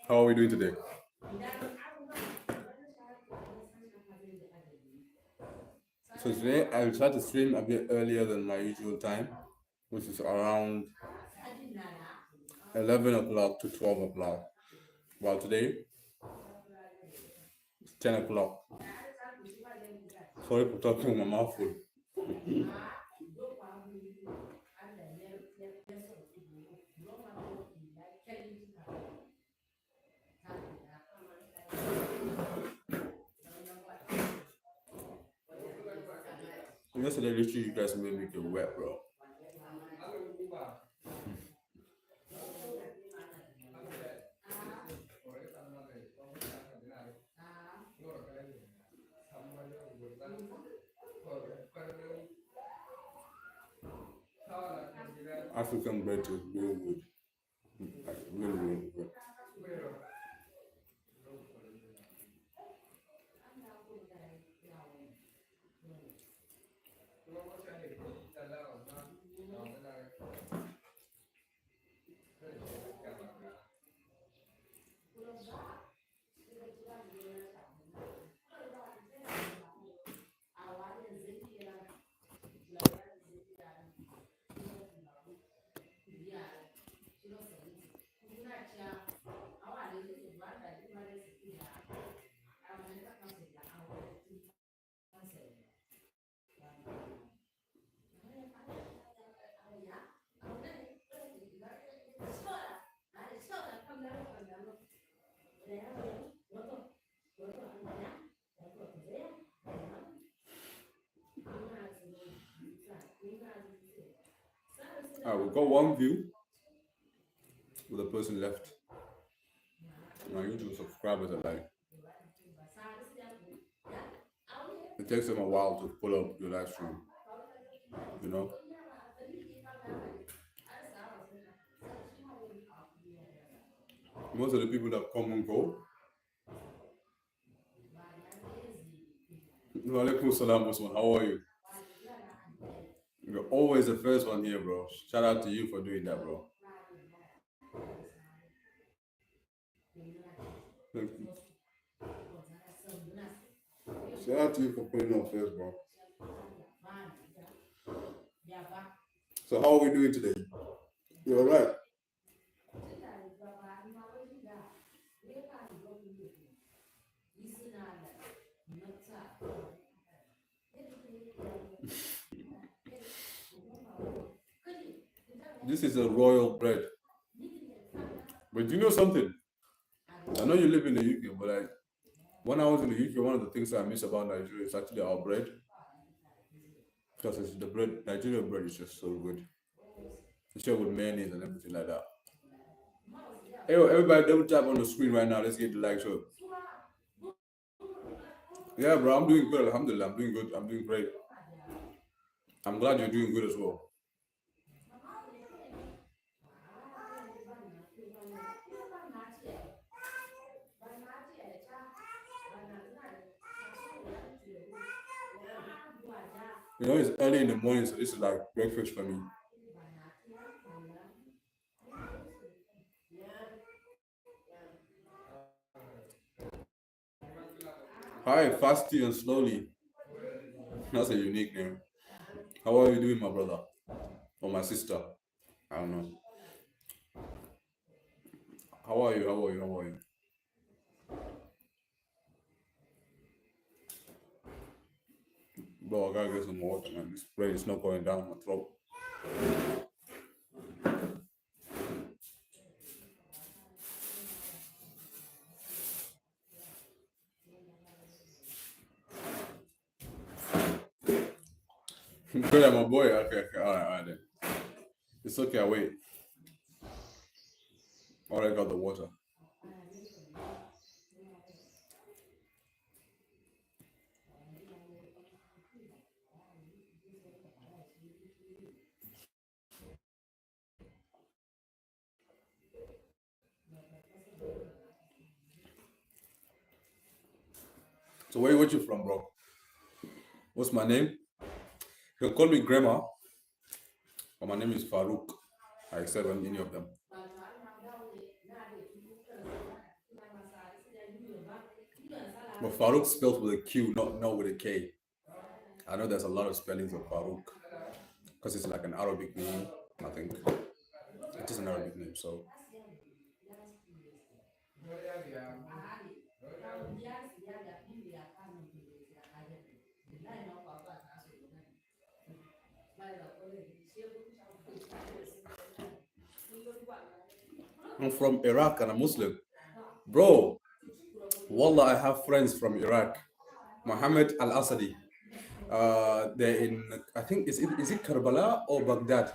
How are we doing today? So today I will try to stream a bit earlier than my usual time, which is around 11 o'clock to 12 o'clock. While today it's 10 o'clock. Sorry for talking with my mouth full. Yesterday, literally, you guys made me get wet, bro. African bread is really good. Like, really, really good. We got one view with a person left. My YouTube subscribers are like, it takes them a while to pull up your live stream, you know? Most of the people that come and go, Walaikum salam, Usman. How are you? You're always the first one here, bro. Shout out to you for doing that, bro. Thank you. Shout out to you for putting on first, bro. So how are we doing today? You alright? This is a royal bread. But do you know something? I know you live in the UK, but like when I was in the UK, one of the things I miss about Nigeria is actually our bread. Because it's the bread, Nigerian bread is just so good. Especially with mayonnaise and everything like that. Hey, everybody double tap on the screen right now. Let's get the like show. Yeah, bro, I'm doing good. Alhamdulillah, I'm doing good. I'm doing great. I'm glad you're doing good as well. You know, it's early in the morning, so this is like breakfast for me. Hi, fasty and slowly. That's a unique name. How are you doing, my brother? Or my sister? I don't know. How are you? How are you? How are you? Bro, I gotta get some water, man. This bread is not going down my throat. Good, I'm a boy. Okay, all right then. It's okay, I wait. Already got the water. So where you from, bro? What's my name? You can call me Grandma, but my name is Farouk. I accept any of them. But Farouk spelled with a Q, not with a K. I know there's a lot of spellings of Farouk because it's like an Arabic name. I think it is an Arabic name. So I'm from Iraq and I'm Muslim, bro. Wallah, I have friends from Iraq. Mohammed Al Asadi. They're in. I think is it Karbala or Baghdad?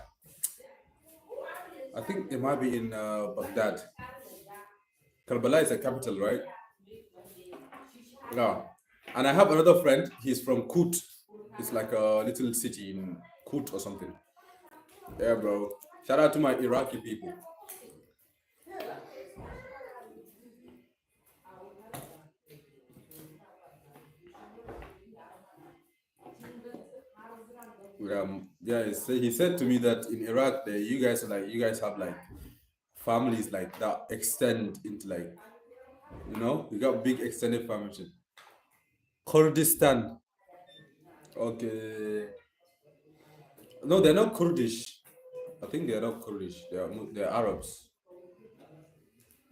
I think it might be in Baghdad. Karbala is the capital, right? Yeah. And I have another friend. He's from Kut. It's like a little city in Kut or something. Yeah, bro. Shout out to my Iraqi people. Yeah, he said to me that in Iraq, you guys have like families like that extend into like, you got big extended families. Kurdistan. Okay. No, they're not Kurdish. I think they're not Kurdish. They're Arabs,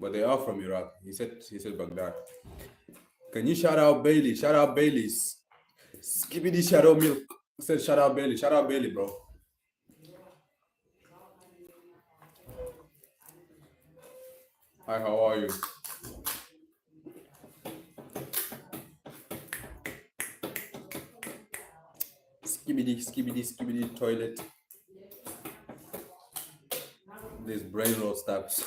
but they are from Iraq. He said Baghdad. Can you shout out Bailey? Shout out Bailey's. Skibidi Shadow Milk. Said shout out Bailey. Shout out Bailey, bro. Hi, how are you? Skibidi toilet. This brain roll steps.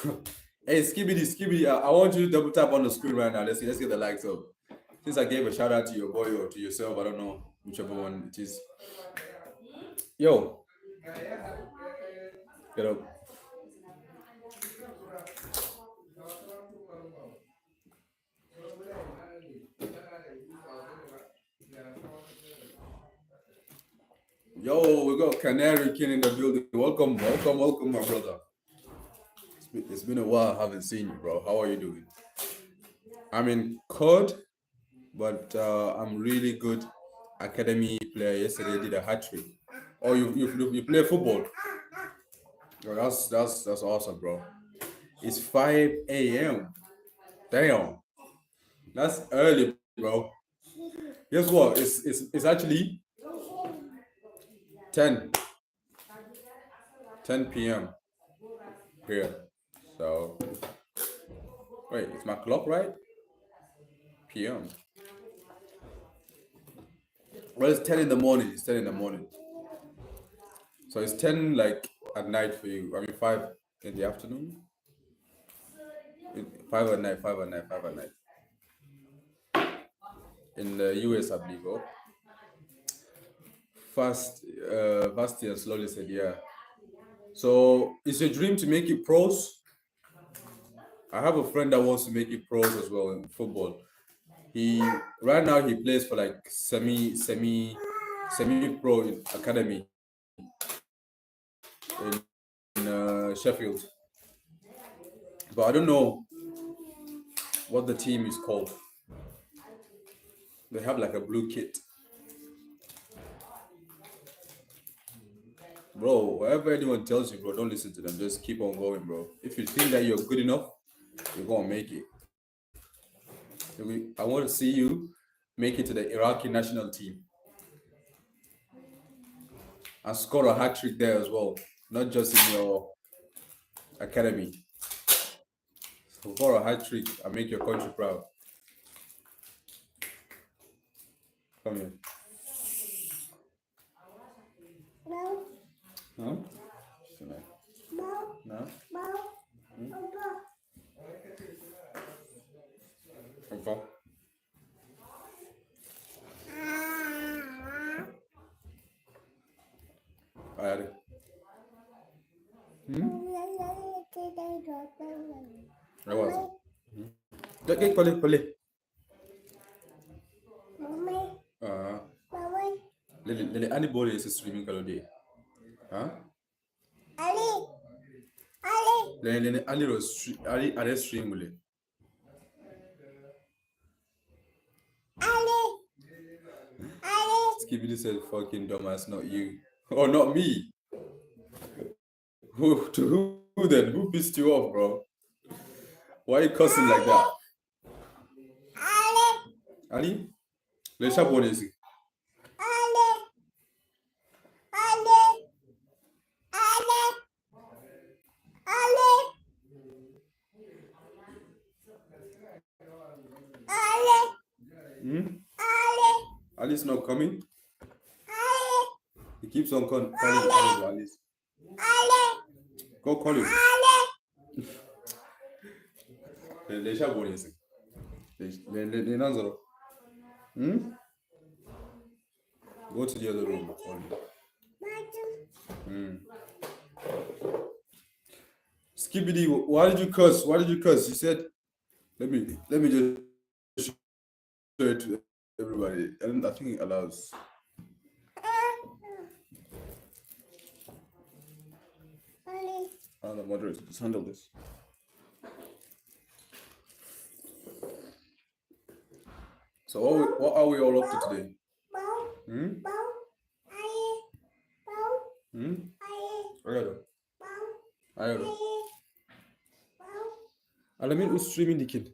Hey, Skibidi, I want you to double tap on the screen right now. Let's get the likes up. Since I gave a shout out to your boy or to yourself, I don't know whichever one it is. Yo, get up. Yo, we got Canary King in the building. Welcome, my brother. It's been a while. I haven't seen you, bro. How are you doing? I'm in COD, but I'm really good academy player. Yesterday I did a hat trick. Oh, you play football? Oh, that's awesome, bro. It's 5 a.m. Damn, that's early, bro. Guess what? It's actually 10 p.m. here. So wait, is my clock right? PM. Well, it's 10 in the morning. It's 10 in the morning. So it's 10 like at night for you. I mean 5 in the afternoon. 5 at night, 5 at night, 5 at night. In the US, I believe. Oh, fast and slowly said, yeah. So it's a dream to make it pros. I have a friend that wants to make it pros as well in football. He right now he plays for like semi pro academy in Sheffield. But I don't know what the team is called. They have like a blue kit. Bro, whatever anyone tells you, bro, don't listen to them. Just keep on going, bro. If you think that you're good enough, you're gonna make it. I want to see you make it to the Iraqi national team and score a hat trick there as well, not just in your academy. Score a hat trick and make your country proud. Come here. No? No? Okay. Alright. That was it. Get Lele ani bole is streaming kalo de. Huh? Lele Ali are stream mule. Skibidi said, "Fucking dumbass, not you, or not me." Who to who then? Who pissed you off, bro? Why are you cussing like that? Ali, let's have one easy. Hmm? Ali's not coming. He keeps on calling Alice. Go call him. Let's have one easy. Let's Hmm? Go to the other room. Skibidi, why did you curse? Why did you curse? You said, let me just show it to everybody. And I think it allows. The moderator, just handle this. So what are we all up to today? Hmm? Hmm? Ayado. Alamin who's streaming the kid.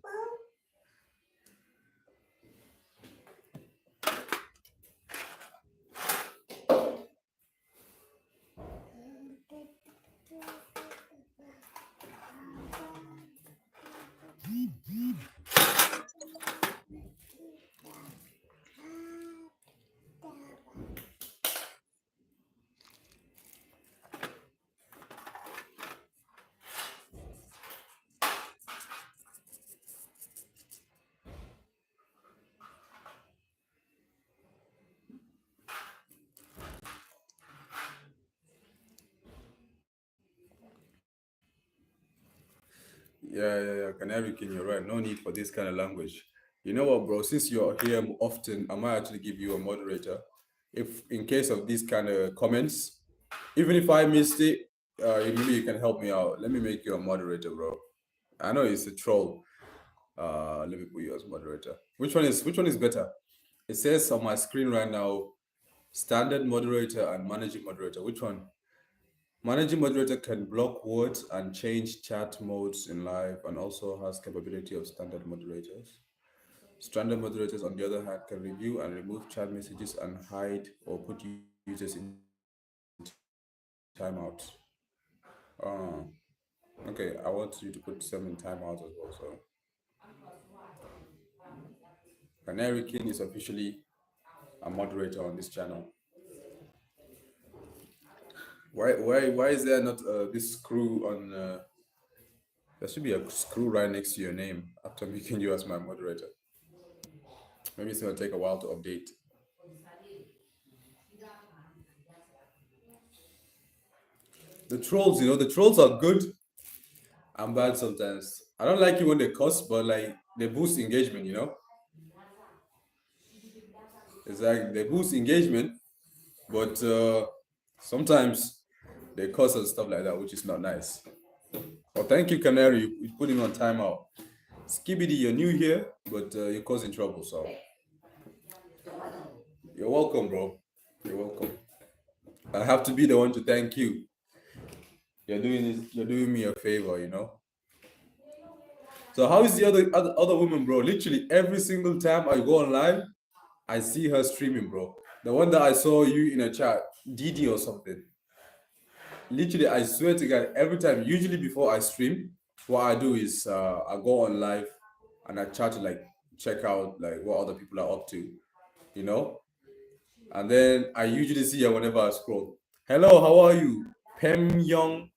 Yeah. Canary King, you're right. No need for this kind of language. You know what, bro? Since you're here often, I might actually give you a moderator. If in case of these kind of comments, even if I missed it, maybe you can help me out. Let me make you a moderator, bro. I know it's a troll. Let me put you as moderator. Which one is better? It says on my screen right now, standard moderator and managing moderator. Which one? Managing moderator can block words and change chat modes in live and also has capability of standard moderators. Standard moderators, on the other hand, can review and remove chat messages and hide or put users in timeout. Okay, I want you to put some in timeout as well. So, Canary King is officially a moderator on this channel. Why is there not this screw on? There should be a screw right next to your name after making you as my moderator. Maybe it's gonna take a while to update. The trolls are good and bad sometimes. I don't like it when they cuss, but like they boost engagement. It's like they boost engagement, but sometimes they cuss and stuff like that, which is not nice. Well, thank you, Canary. You're putting on timeout. Skibidi, you're new here, but you're causing trouble, so you're welcome, bro. You're welcome. I have to be the one to thank you. You're doing me a favor. So how is the other woman, bro? Literally every single time I go online, I see her streaming, bro. The one that I saw you in a chat, Didi or something. Literally, I swear to God, every time, usually before I stream, what I do is I go on live and I try to like check out like what other people are up to, you know. And then I usually see her whenever I scroll. Hello, how are you? Pem Young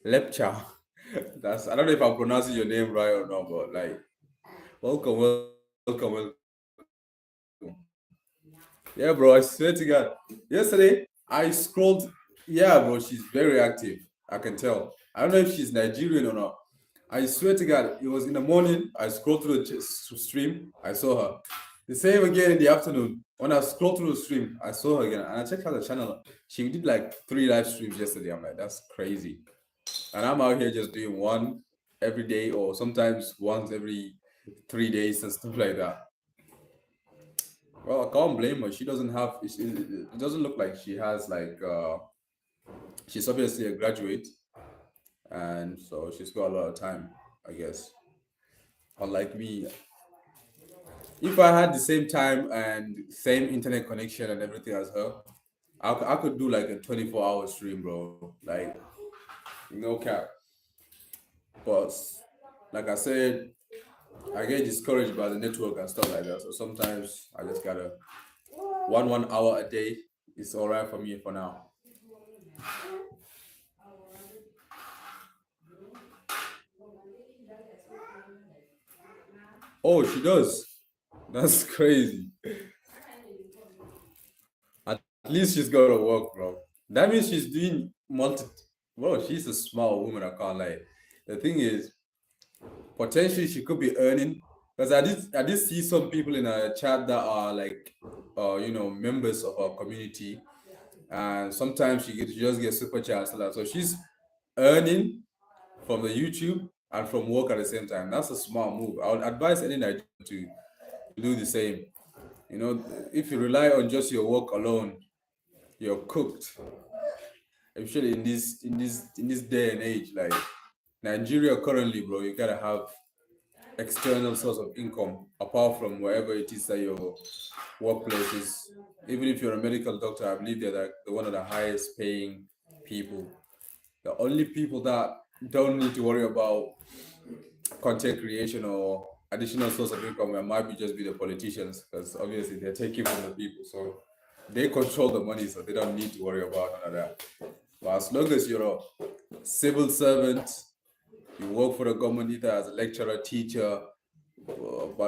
Lepcha. I don't know if I'm pronouncing your name right or not, but like welcome. Yeah, bro, I swear to God. Yesterday, I scrolled. Yeah, bro, she's very active. I can tell. I don't know if she's Nigerian or not. I swear to God, it was in the morning. I scrolled through the stream. I saw her. The same again in the afternoon. When I scrolled through the stream, I saw her again. And I checked out the channel. She did like 3 live streams yesterday. I'm like, that's crazy. And I'm out here just doing one every day or sometimes once every 3 days and stuff like that. Well, I can't blame her. She doesn't have. It doesn't look like she has like. She's obviously a graduate, and so she's got a lot of time, I guess. Unlike me, if I had the same time and same internet connection and everything as her, I could do like a 24-hour stream, bro. Like, no cap. But like I said, I get discouraged by the network and stuff like that. So sometimes I just gotta 1 hour a day is all right for me for now. Oh, she does. That's crazy. At least she's got to work, bro. That means she's doing multi. Bro, she's a small woman. I can't lie. The thing is, potentially she could be earning. Because I did see some people in a chat that are like, members of our community, and sometimes she just get super chat and stuff. So she's earning from the YouTube and from work at the same time. That's a smart move. I would advise any Nigerian to do the same. You know, if you rely on just your work alone, you're cooked. Especially in this day and age, like Nigeria currently, bro, you gotta have external source of income apart from wherever it is that your workplace is. Even if you're a medical doctor, I believe they're like the one of the highest paying people. The only people that don't need to worry about content creation or additional source of income might be just be the politicians, because obviously they're taking from the people, so they control the money, so they don't need to worry about none of that. But as long as you're a civil servant, you work for the government either as a lecturer, teacher, I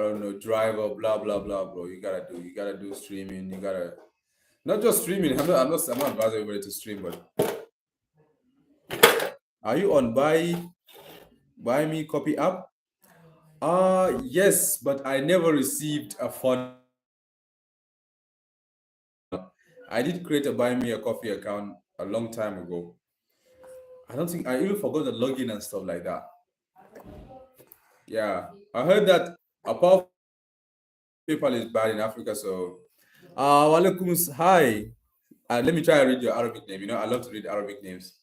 don't know, driver, blah blah blah, bro. You gotta do streaming. You gotta not just streaming. I'm not advising everybody to stream, but are you on buy me copy app? Yes, but I never received a fund. I did create a buy me a coffee account a long time ago. I don't think I even forgot the login and stuff like that. Yeah, I heard that apart PayPal is bad in Africa, so hi. Let me try and read your Arabic name. You know, I love to read Arabic names.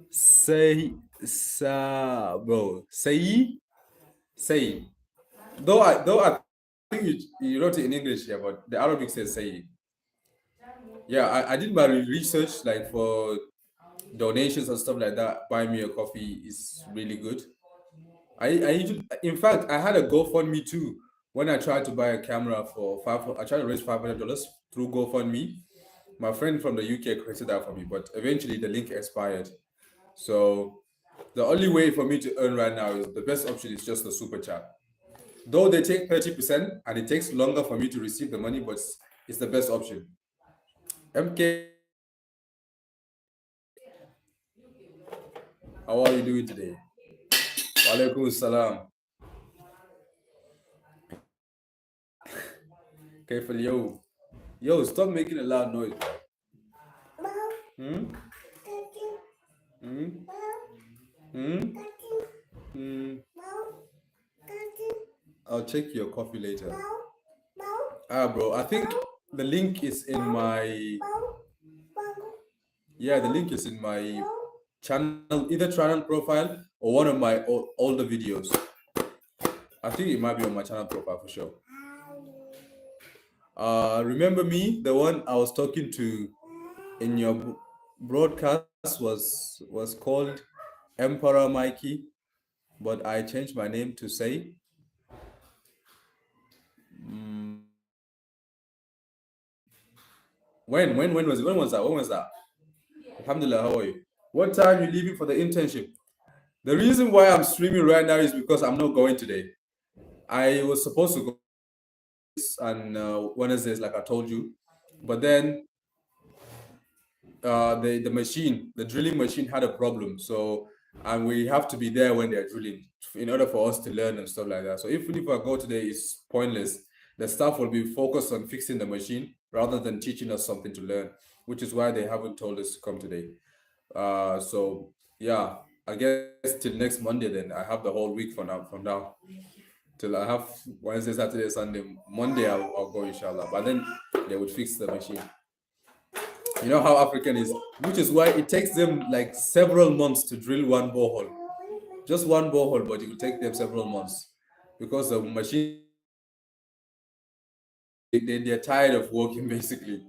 Say bro. Say. Though I think you wrote it in English, yeah, but the Arabic says say. Yeah, I did my research like for donations and stuff like that. Buy me a coffee is really good. I usually, in fact, I had a GoFundMe too when I tried to buy a camera for five. I tried to raise $500 through GoFundMe. My friend from the UK created that for me, but eventually the link expired. So the only way for me to earn right now is the best option is just the super chat. Though they take 30% and it takes longer for me to receive the money, but it's the best option. MK, how are you doing today? Walaikum salam. Careful, yo. Yo, stop making a loud noise. Hmm? Hmm? Hmm? Hmm? I'll check your coffee later. Bro, I think the link is in my. Yeah, the link is in my channel, either channel profile or one of my older videos. I think it might be on my channel profile for sure. Remember me, the one I was talking to in your broadcast was called Emperor Mikey, but I changed my name to say. When was it? When was that? When was that? Alhamdulillah, how are you? What time you leaving for the internship? The reason why I'm streaming right now is because I'm not going today. I was supposed to go on Wednesdays, like I told you, but then the drilling machine had a problem, so and we have to be there when they're drilling in order for us to learn and stuff like that. So even if I go today, it's pointless. The staff will be focused on fixing the machine rather than teaching us something to learn, which is why they haven't told us to come today. So yeah, I guess till next Monday then I have the whole week from now till I have Wednesday, Saturday, Sunday. Monday I'll go inshallah. But then they would fix the machine. You know how African is, which is why it takes them like several months to drill one borehole. Just one borehole, but it will take them several months because the machine they're tired of working basically.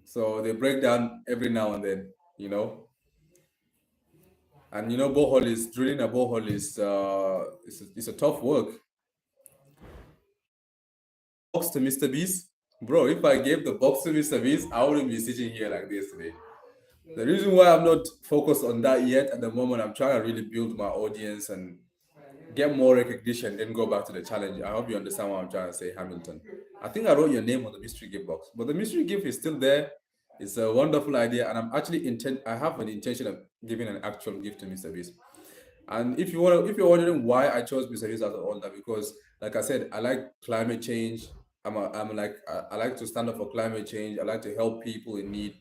So they break down every now and then, you know. And you know, borehole is drilling a borehole is it's a tough work. Box to Mr. Beast, bro. If I gave the box to Mr. Beast, I wouldn't be sitting here like this today. The reason why I'm not focused on that yet at the moment, I'm trying to really build my audience and get more recognition, then go back to the challenge. I hope you understand what I'm trying to say, Hamilton. I think I wrote your name on the mystery gift box, but the mystery gift is still there. It's a wonderful idea, and I'm actually I have an intention of giving an actual gift to Mr. Beast. And if you're wondering why I chose Mr. Beast as an order, because like I said, I like climate change. I like to stand up for climate change. I like to help people in need,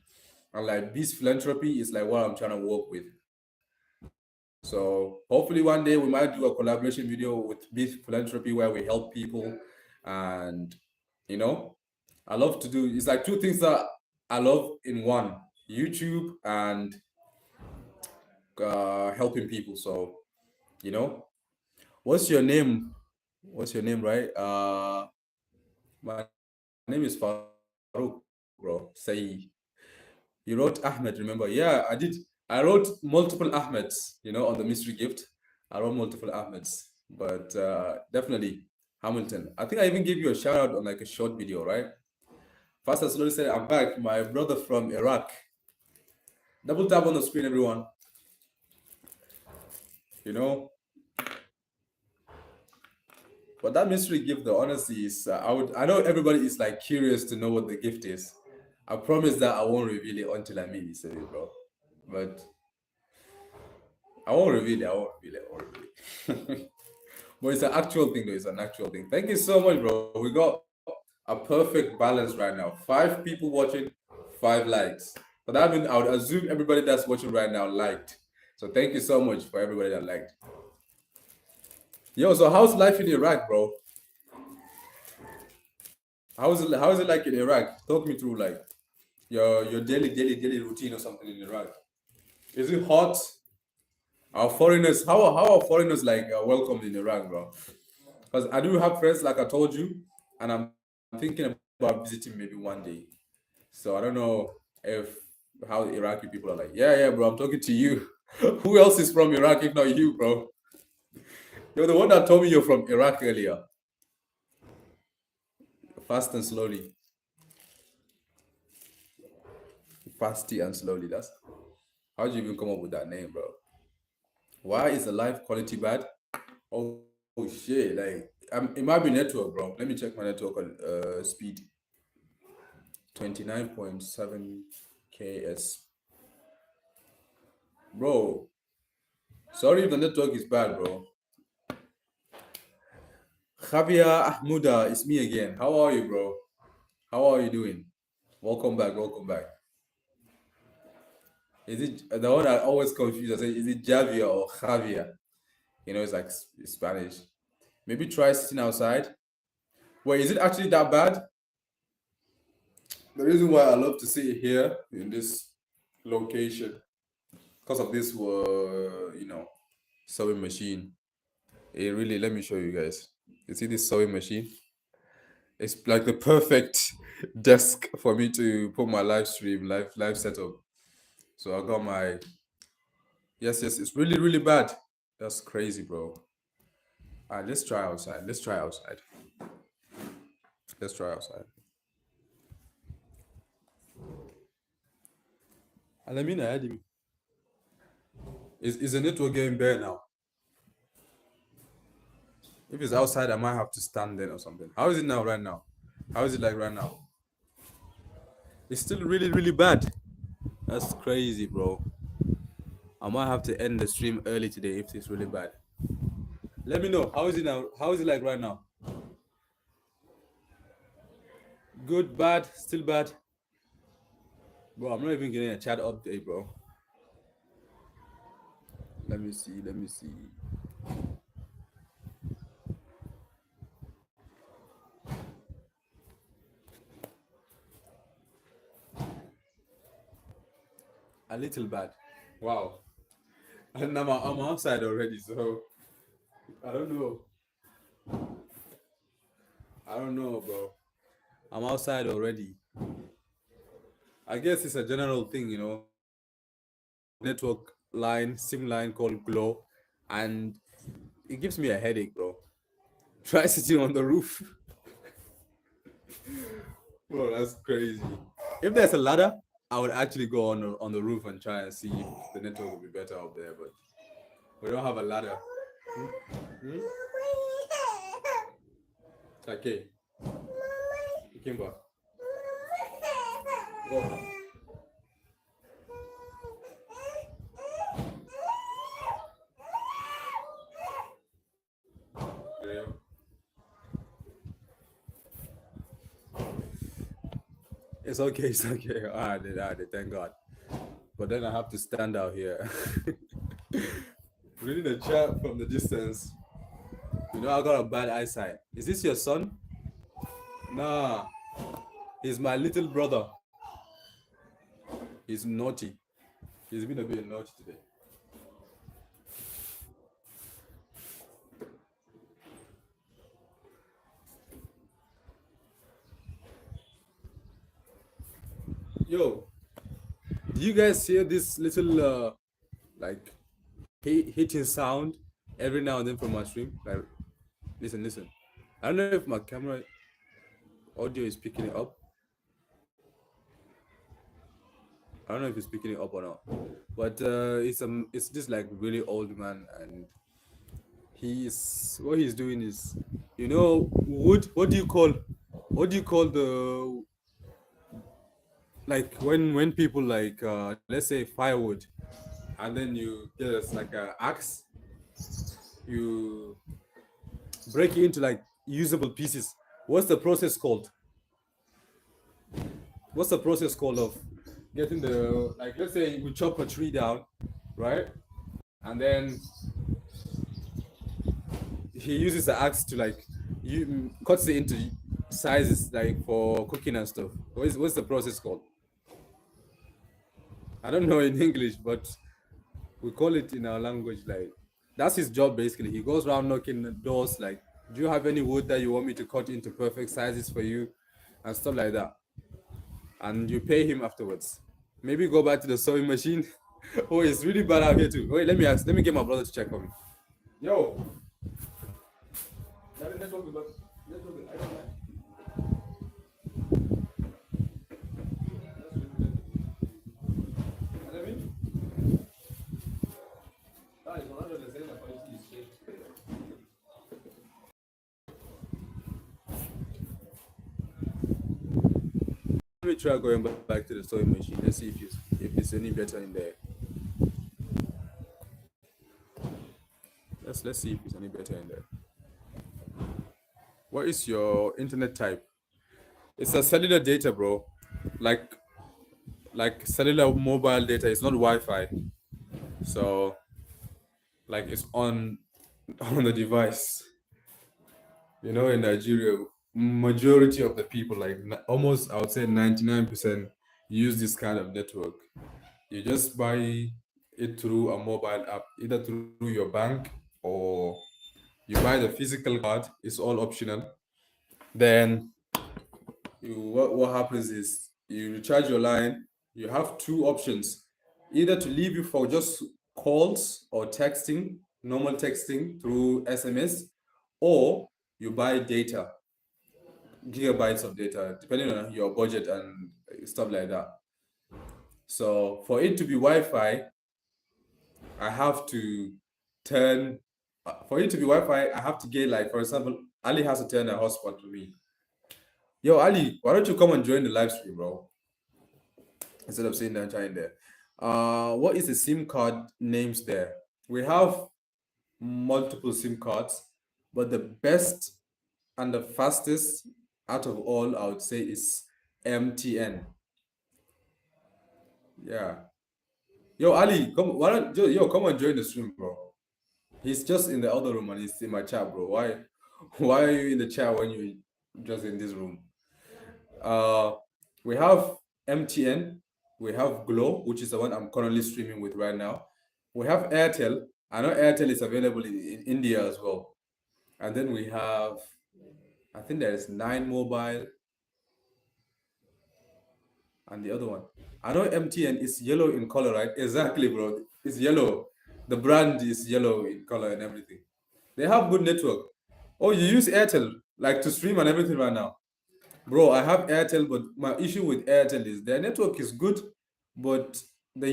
and like Beast philanthropy is like what I'm trying to work with. So hopefully one day we might do a collaboration video with Beast Philanthropy where we help people, and you know, I love to do. It's like two things that I love in one: YouTube and helping people. So you know, what's your name? What's your name, right? My name is Farouk, bro. Say you wrote Ahmed, remember? Yeah, I did. I wrote multiple Ahmeds, you know, on the mystery gift. I wrote multiple Ahmeds, but definitely Hamilton. I think I even gave you a shout out on like a short video, right? Fast and slowly said, I'm back, my brother from Iraq. Double tap on the screen, everyone. You know, but that mystery gift, though, honestly, is I know everybody is like curious to know what the gift is. I promise that I won't reveal it until I meet you, bro. But I won't reveal it. I won't reveal it. I won't reveal it. But it's an actual thing, though. It's an actual thing. Thank you so much, bro. We got a perfect balance right now. 5 people watching, 5 likes. But I mean, I would assume everybody that's watching right now liked. So thank you so much for everybody that liked. Yo, so how's life in Iraq, bro? How is it like in Iraq? Talk me through like your daily routine or something in Iraq. Is it hot? Are foreigners how are foreigners like welcomed in Iraq, bro? Because I do have friends like I told you, and I'm thinking about visiting maybe one day. So I don't know if how Iraqi people are like. Yeah, bro. I'm talking to you. Who else is from Iraq if not you, bro? You're the one that told me you're from Iraq earlier. Fast and slowly. Fasty and slowly. That's how did you even come up with that name, bro? Why is the life quality bad? Oh shit! Like it might be network, bro. Let me check my network on speed. 29.7 ks, bro. Sorry if the network is bad, bro. Javier Ahmuda, it's me again. How are you, bro? How are you doing? Welcome back. Welcome back. Is it the one I always confuse? I say, is it Javier or Javier? You know, it's like Spanish. Maybe try sitting outside. Wait, is it actually that bad? The reason why I love to sit here in this location because of this, sewing machine. It really, let me show you guys. You see this sewing machine? It's like the perfect desk for me to put my live stream, live setup. So I got my yes, it's really bad. That's crazy, bro. All right, let's try outside. Let's try outside. Let's try outside. And I mean, is the network getting better now? If it's outside, I might have to stand there or something. How is it now, right now? How is it like right now? It's still really bad. That's crazy, bro. I might have to end the stream early today if it's really bad. Let me know. How is it now? How is it like right now? Good, bad, still bad. Bro, I'm not even getting a chat update, bro. Let me see. A little bad. Wow. And I'm outside already, so I don't know. I don't know, bro. I'm outside already. I guess it's a general thing, you know. Network line, SIM line called Glow, and it gives me a headache, bro. Try sitting on the roof. Bro, that's crazy. If there's a ladder, I would actually go on the roof and try and see if the network will be better up there, but we don't have a ladder. Hmm? Okay. Kimba. Go. Yeah. It's okay, it's okay. Alright, thank God. But then I have to stand out here. Reading the chat from the distance. You know I got a bad eyesight. Is this your son? Nah. He's my little brother. He's naughty. He's been a bit naughty today. Yo, do you guys hear this little like hitting sound every now and then from my stream? Like, listen. I don't know if my camera audio is picking it up. I don't know if it's picking it up or not. But it's just like really old man, and he's what he's doing is, you know, wood. What do you call the, like when people like let's say firewood, and then you get us like a axe, you break it into like usable pieces. What's the process called? What's the process called of getting the, like, let's say we chop a tree down, right? And then he uses the axe to like you cuts it into sizes like for cooking and stuff. What's the process called? I don't know in English, but we call it in our language. Like, that's his job basically. He goes around knocking the doors like, do you have any wood that you want me to cut into perfect sizes for you, and stuff like that. And you pay him afterwards. Maybe go back to the sewing machine. Oh, it's really bad out here too. Wait, let me get my brother to check for me. Yo. Let me try going back to the sewing machine. Let's see if it's any better in there. Let's see if it's any better in there. What is your internet type? It's a cellular data, bro. Like cellular mobile data. It's not Wi-Fi. So like it's on on the device. You know, in Nigeria, majority of the people, like almost I would say 99%, use this kind of network. You just buy it through a mobile app, either through your bank or you buy the physical card. It's all optional. Then what happens is you recharge your line. You have two options, either to leave you for just calls or texting, normal texting through SMS, or you buy data, gigabytes of data, depending on your budget and stuff like that. So for it to be Wi-Fi, I have to turn. For it to be Wi-Fi, I have to get, like, for example, Ali has to turn a hotspot to me. Yo, Ali, why don't you come and join the live stream, bro? Instead of sitting there and trying there. What is the SIM card names there? We have multiple SIM cards, but the best and the fastest out of all, I would say, is MTN. Yeah. Yo, Ali, come. Why don't yo come and join the stream, bro? He's just in the other room and he's in my chat, bro. Why? Why are you in the chat when you're just in this room? Uh, we have MTN. We have Glow, which is the one I'm currently streaming with right now. We have Airtel. I know Airtel is available in India as well. And then we have, I think there is Nine Mobile and the other one. I know MTN is yellow in color, right? Exactly, bro. It's yellow. The brand is yellow in color and everything. They have good network. Oh, you use Airtel like to stream and everything right now? Bro, I have Airtel, but my issue with Airtel is their network is good, but the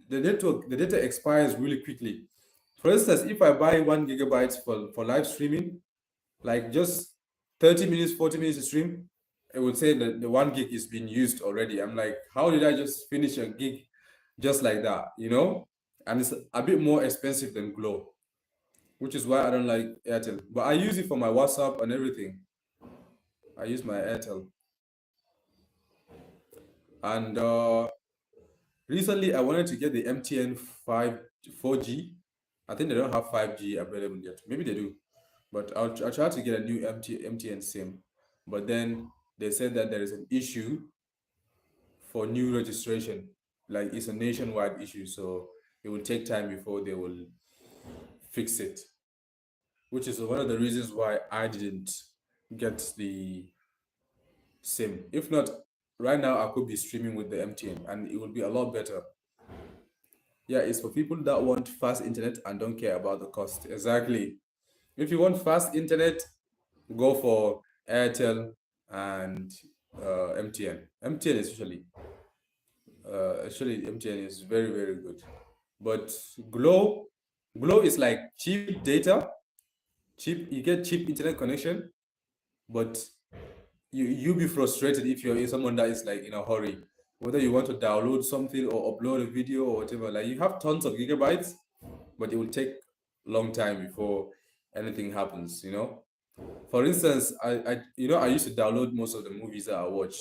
network, the data expires really quickly. For instance, if I buy 1 gigabyte for live streaming, like just 30 minutes, 40 minutes to stream, it would say that the 1 gig is being used already. I'm like, how did I just finish a gig just like that, you know? And it's a bit more expensive than Glow, which is why I don't like Airtel. But I use it for my WhatsApp and everything. I use my Airtel. And recently I wanted to get the MTN 5 4G. I think they don't have 5G available yet. Maybe they do. But I'll try to get a new MTN SIM. But then they said that there is an issue for new registration. Like it's a nationwide issue, so it will take time before they will fix it. Which is one of the reasons why I didn't get the SIM. If not, right now I could be streaming with the MTN and it would be a lot better. Yeah, it's for people that want fast internet and don't care about the cost. Exactly. If you want fast internet, go for Airtel and MTN. MTN is actually MTN is very very good. But Glow is like cheap data, cheap. You get cheap internet connection, but you be frustrated if you're someone that is like in a hurry, whether you want to download something or upload a video or whatever. Like you have tons of gigabytes, but it will take long time before anything happens, you know. For instance, I used to download most of the movies that I watch,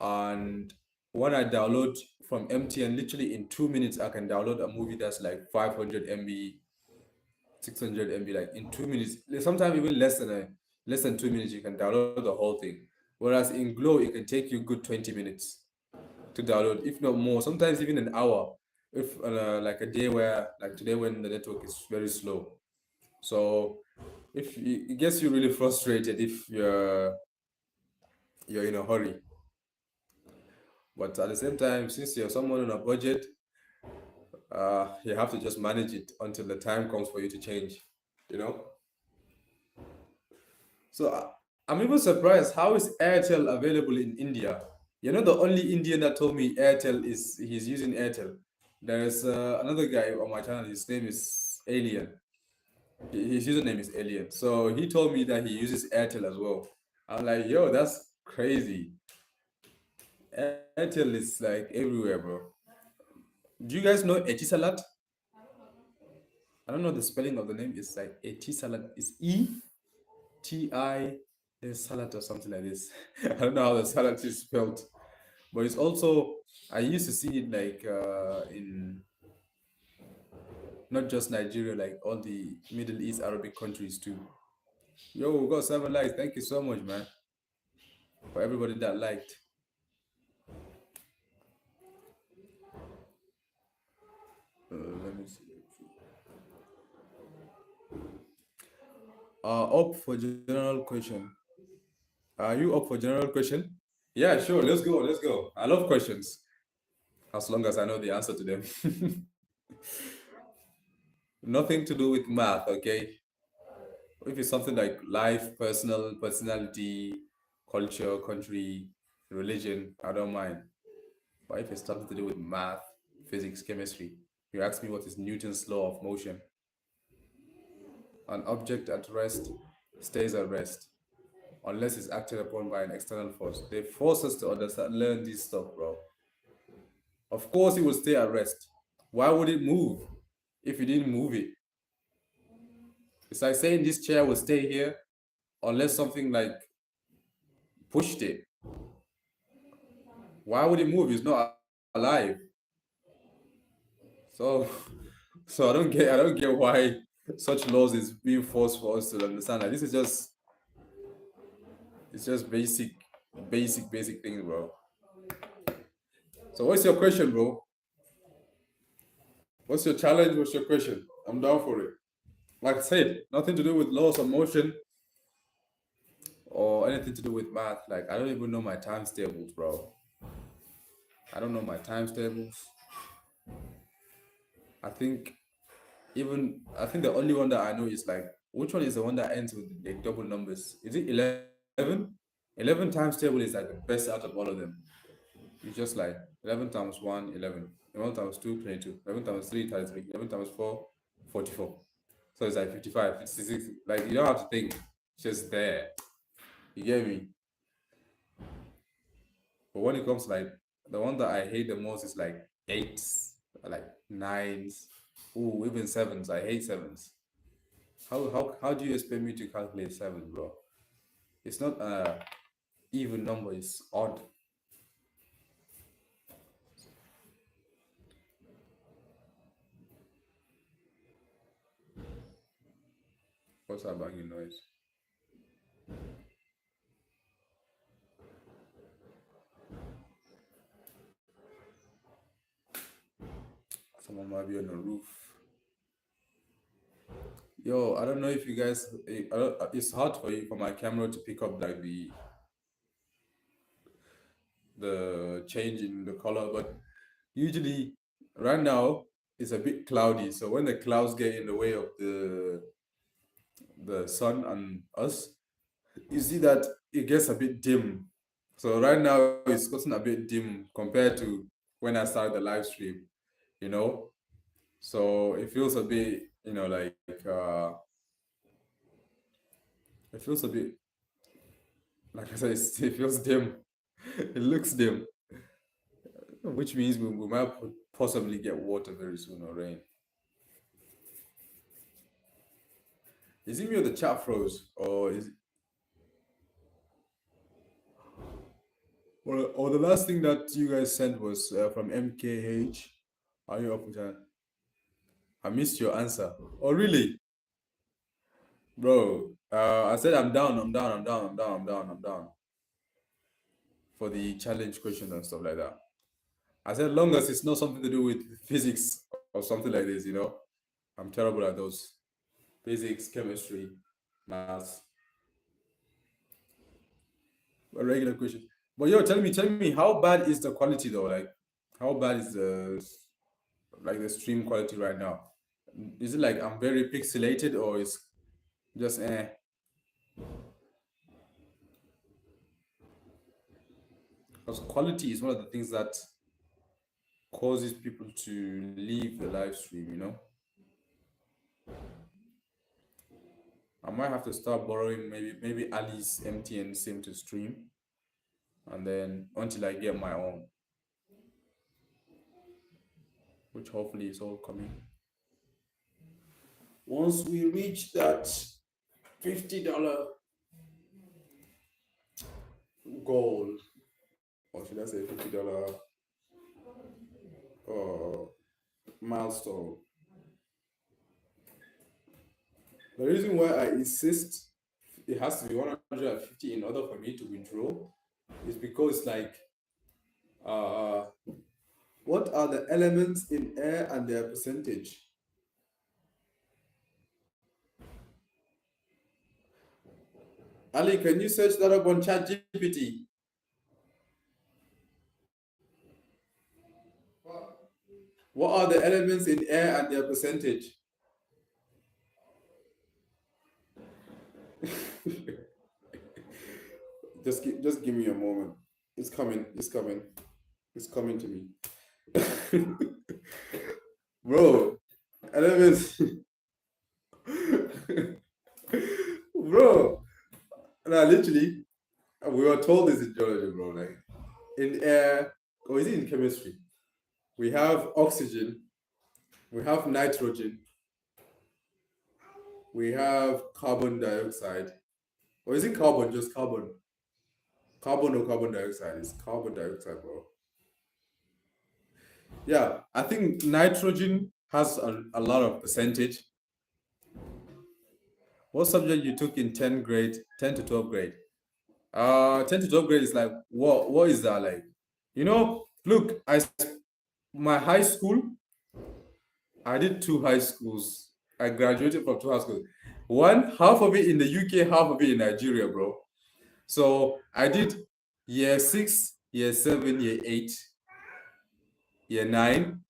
and when I download from MTN, literally in 2 minutes I can download a movie that's like 500 MB, 600 MB, like in 2 minutes. Sometimes even less than 2 minutes you can download the whole thing. Whereas in Glow it can take you good 20 minutes to download, if not more. Sometimes even an hour. If like a day where like today when the network is very slow. So if it gets you really frustrated if you're in a hurry. But at the same time, since you're someone on a budget, you have to just manage it until the time comes for you to change, you know? So I'm even surprised, how is Airtel available in India? You're not the only Indian that told me he's using Airtel. There's another guy on my channel, his name is Alien. His username is Alien. So he told me that he uses Airtel as well. I'm like, yo, that's crazy. Airtel is like everywhere, bro. Do you guys know Etisalat? I don't know the spelling of the name. It's like Etisalat. It's Salat or something like this. I don't know how the salad is spelled, but it's also, I used to see it like in not just Nigeria, like all the Middle East Arabic countries too. Yo, we got 7 likes. Thank you so much, man, for everybody that liked. Let me see. Up for general question. Are you up for general question? Yeah, sure. Let's go. Let's go. I love questions as long as I know the answer to them. Nothing to do with math, okay? If it's something like life, personal, personality, culture, country, religion, I don't mind. But if it's something to do with math, physics, chemistry, you ask me what is Newton's law of motion. An object at rest stays at rest unless it's acted upon by an external force. They force us to understand, learn this stuff, bro. Of course, it will stay at rest. Why would it move if you didn't move it? It's like saying this chair will stay here unless something like pushed it. Why would it move? It's not alive. So, so I don't get why such laws is being forced for us to understand. Like this is just, it's just basic things, bro. So what's your question, bro? What's your challenge? What's your question? I'm down for it. Like I said, nothing to do with laws of motion or anything to do with math. Like I don't even know my times tables, bro. I don't know my times tables. I think I think the only one that I know is like which one is the one that ends with like double numbers? Is it 11? 11 times table is like the best out of all of them. It's just like 11 times 1, 11. 11 times 2, 22. 11 times 3, 33. 11 times 4, 44. So it's like 55, 56. Like you don't have to think. It's just there. You get me? But when it comes to like the one that I hate the most is like eights, like nines, ooh, even sevens. I hate sevens. How do you expect me to calculate sevens, bro? It's not a even number, it's odd. What's that banging noise? Someone might be on the roof. Yo, I don't know if you guys, it's hard for my camera to pick up like the change in the color, but usually right now it's a bit cloudy. So when the clouds get in the way of the sun and us, you see that it gets a bit dim. So right now it's gotten a bit dim compared to when I started the live stream, you know. So it feels a bit, like it feels a bit like I said, it feels dim. It looks dim, which means we might possibly get water very soon or rain. Is it me or the chat froze, or the last thing that you guys sent was from MKH? Are you up with that? I missed your answer. Oh really, bro? I said I'm down. I'm down. I'm down. I'm down. I'm down. I'm down for the challenge question and stuff like that. I said long as it's not something to do with physics or something like this, I'm terrible at those physics, chemistry, maths. A regular question. But yo, tell me, how bad is the quality though? Like, how bad is the stream quality right now? Is it like I'm very pixelated or is just eh? Because quality is one of the things that causes people to leave the live stream. I might have to start borrowing maybe Ali's MTN SIM to stream, and then until I get my own, which hopefully is all coming. Once we reach that $50 goal, or should I say $50 milestone. The reason why I insist it has to be 150 in order for me to withdraw is because like uh what are the elements in air and their percentage? Ali, can you search that up on ChatGPT? What are the elements in air and their percentage? Just give me a moment. It's coming. It's coming. It's coming to me. Bro, elements. Bro, nah, literally, we were told this in geology, bro. Like in air, or is it in chemistry? We have oxygen, we have nitrogen, we have carbon dioxide. Or is it carbon? Just carbon? Carbon or carbon dioxide? It's carbon dioxide, bro. Yeah, I think nitrogen has a lot of percentage. What subject you took in 10th grade, 10 to 12th grade? 10 to 12th grade is like what is that like? You know, Look, my high school, I did two high schools. I graduated from two high schools. One, half of it in the UK, half of it in Nigeria, bro. So I did year six, year seven, year eight, year nine.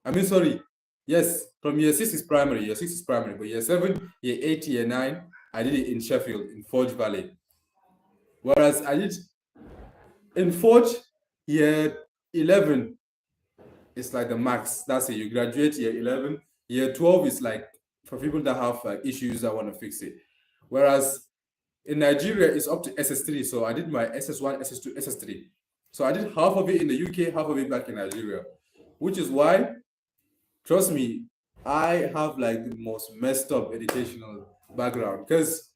I mean, sorry. Yes, from year six is primary. Year six is primary, but year seven, year eight, year nine, I did it in Sheffield, in Forge Valley. Whereas I did in Forge, year 11, it's like the max. That's it. You graduate year 11. Year 12 is like for people that have like issues that want to fix it. Whereas in Nigeria, it's up to SS3. So I did my SS1, SS2, SS3. So I did half of it in the UK, half of it back in Nigeria, which is why, trust me, I have like the most messed up educational background because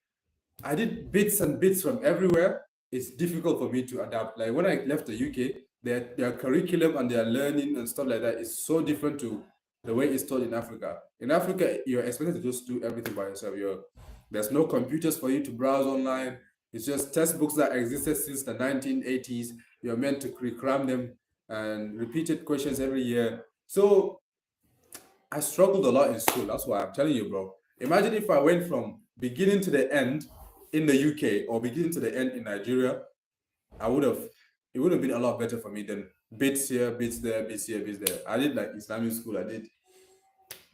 I did bits and bits from everywhere. It's difficult for me to adapt. Like when I left the UK, their curriculum and their learning and stuff like that is so different to the way it's taught in Africa. In Africa, you're expected to just do everything by yourself. There's no computers for you to browse online. It's just textbooks that existed since the 1980s. You're meant to cram them and repeated questions every year. So I struggled a lot in school. That's why I'm telling you, bro. Imagine if I went from beginning to the end in the UK or beginning to the end in Nigeria, I would have it would have been a lot better for me than bits here, bits there, bits here, bits there. I did like Islamic school, I did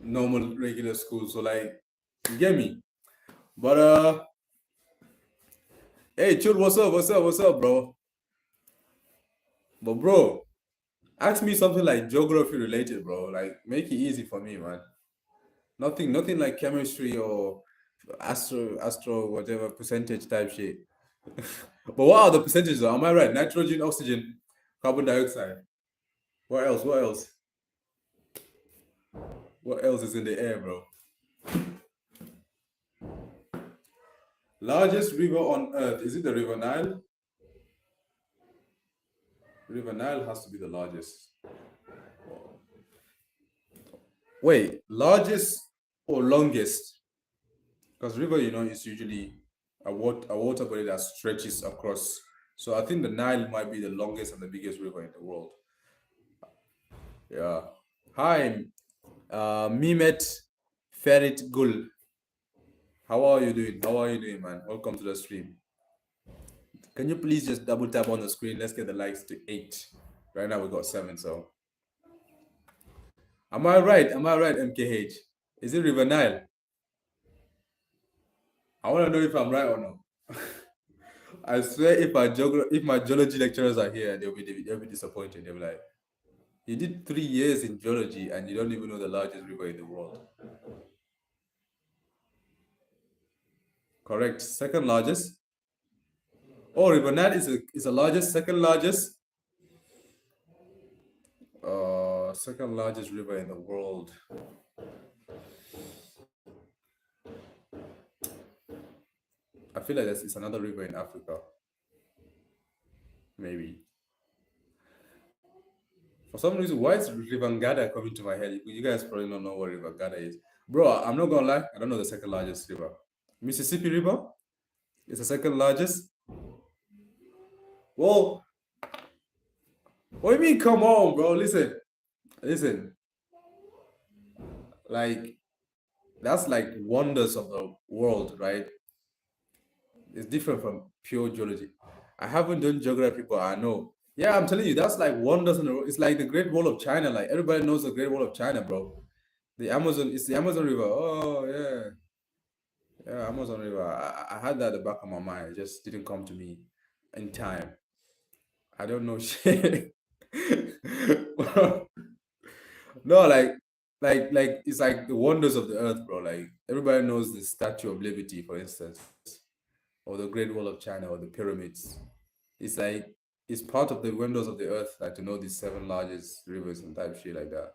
normal regular school. So like you get me? But hey Chud, what's up, bro? But bro, ask me something like geography related, bro. Like make it easy for me, man. Nothing like chemistry or astro, whatever percentage type shit. But what are the percentages? Am I right? Nitrogen, oxygen, carbon dioxide. What else? What else? What else is in the air, bro? Largest river on earth. Is it the River Nile? River Nile has to be the largest. Wait, largest or longest? Because river, is usually a water body that stretches across. So I think the Nile might be the longest and the biggest river in the world. Yeah. Hi, Mimet Ferit Gul. How are you doing? How are you doing, man? Welcome to the stream. Can you please just double tap on the screen? Let's get the likes to 8. Right now we got 7, so. Am I right? Am I right, MKH? Is it River Nile? I want to know if I'm right or not. I swear, if my geology lecturers are here, they'll be disappointed. They'll be like, "You did 3 years in geology and you don't even know the largest river in the world." Correct. Second largest. Oh, River Nile is the largest. Second largest. Second largest river in the world. I feel like it's another river in Africa. Maybe. For some reason, why is River Ngada coming to my head? You guys probably don't know what River Ngada is. Bro, I'm not gonna lie, I don't know the second largest river. Mississippi River is the second largest. Well, what do you mean? Come on, bro. Listen. Like, that's like wonders of the world, right? It's different from pure geology. I haven't done geography, but I know. Yeah, I'm telling you, that's like wonders in the world. It's like the Great Wall of China. Like everybody knows the Great Wall of China, bro. The Amazon, it's the Amazon River. Oh yeah. Yeah, Amazon River. I had that at the back of my mind. It just didn't come to me in time. I don't know shit. No, like it's like the wonders of the earth, bro. Like everybody knows the Statue of Liberty, for instance, or the Great Wall of China, or the pyramids. It's like it's part of the wonders of the earth, like to know the seven largest rivers and type shit like that.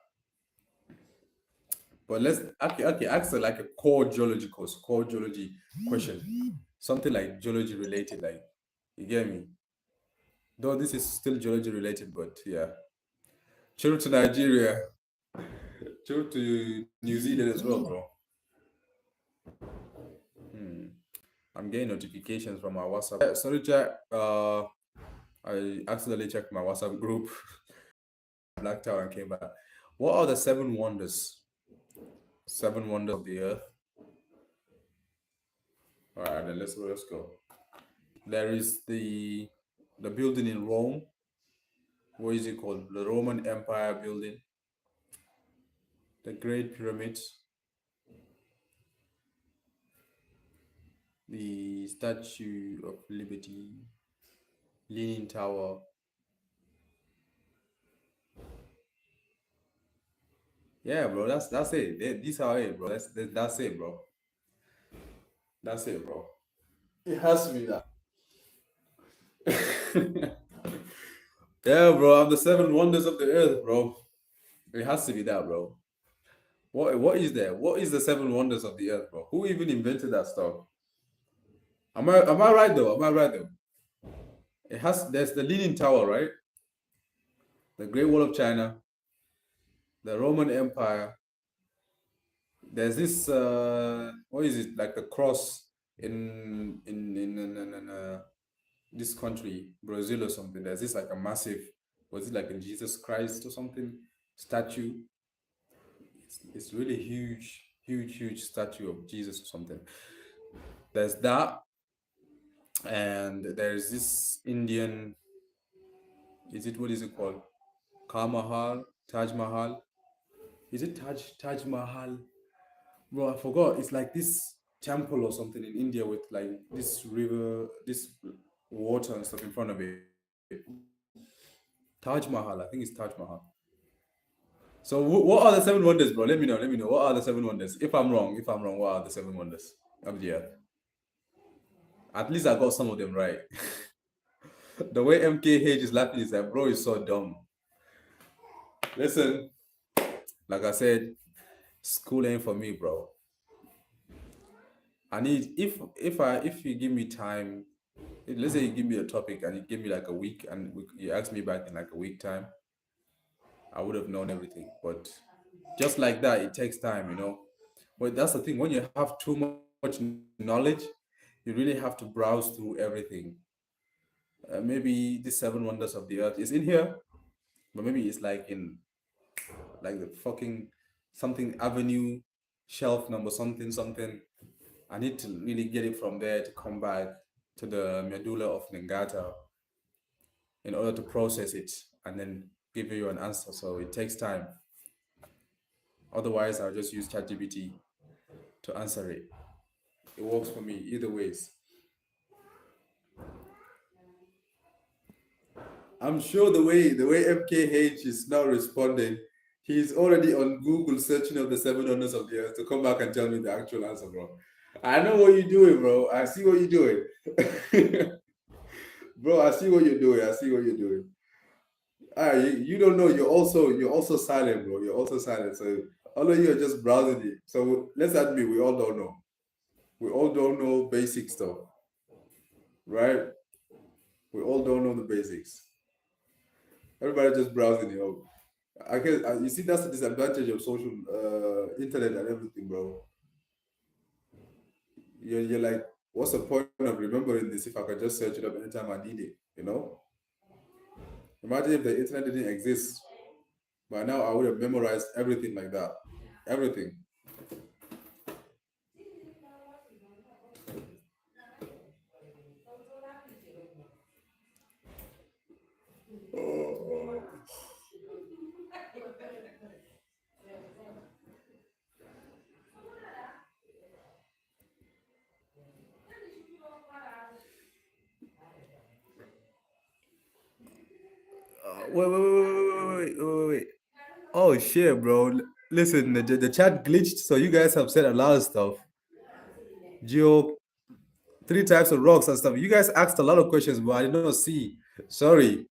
But let's okay, ask like a core geology question. Something like geology related, like you get me? Though this is still geology related, but yeah. Chill to Nigeria, chill to New Zealand as well, bro. I'm getting notifications from my WhatsApp. Sorry, Jack. I accidentally checked my WhatsApp group. blacked out and came back. What are the seven wonders? Seven wonders of the earth. All right, then let's go. There is the building in Rome. What is it called? The Roman Empire building. The Great Pyramids. The Statue of Liberty. Leaning Tower. Yeah, bro. That's it. These are it, bro. That's it, bro. That's it, bro. It has to be that. Yeah, bro. I'm the seven wonders of the earth, bro. It has to be that, bro. What is there? What is the seven wonders of the earth, bro? Who even invented that stuff? Am I right though? Am I right though? There's the Leaning Tower, right? The Great Wall of China, the Roman Empire. There's this what is it, like the cross in this country, Brazil or something. There's this like a massive, was it like a Jesus Christ or something statue? It's really huge statue of Jesus or something. There's that, and there's this Indian. What is it called? Kamahal, Taj Mahal. Is it Taj Mahal? Bro, I forgot. It's like this temple or something in India with like this river, this water and stuff in front of it. Taj Mahal, I think it's Taj Mahal. So what are the seven wonders, bro? Let me know. Let me know. What are the seven wonders? If I'm wrong, what are the seven wonders of the earth? At least I got some of them right. The way MKH is laughing is like, bro, is so dumb. Listen, like I said, school ain't for me, bro. I need if you give me time, let's say you give me a topic and you give me like a week and you ask me back in like a week time, I would have known everything. But just like that, it takes time, you know. But that's the thing. When you have too much knowledge, you really have to browse through everything. Maybe the seven wonders of the earth is in here, but maybe it's like the fucking something avenue shelf number something. I need to really get it from there to come back to the medulla of Ningata in order to process it and then give you an answer. So it takes time. Otherwise, I'll just use ChatGPT to answer it. It works for me either ways. I'm sure the way MKH is now responding, he's already on Google searching up the seven wonders of the earth to come back and tell me the actual answer, bro. I know what you're doing, bro. I see what you're doing. Bro, I see what you're doing. I see what you're doing. You don't know. You're also silent, bro. You're also silent. So all of you are just browsing it. So let's admit we all don't know. We all don't know basic stuff, right? We all don't know the basics. Everybody just browsing it up. I guess you see that's the disadvantage of social internet and everything, bro. You're like, what's the point of remembering this if I can just search it up anytime I need it? You know? Imagine if the internet didn't exist. By now I would have memorized everything like that. Everything. Wait. Oh shit, bro. Listen, the chat glitched, so you guys have said a lot of stuff. Geo, three types of rocks and stuff. You guys asked a lot of questions, but I did not see. Sorry.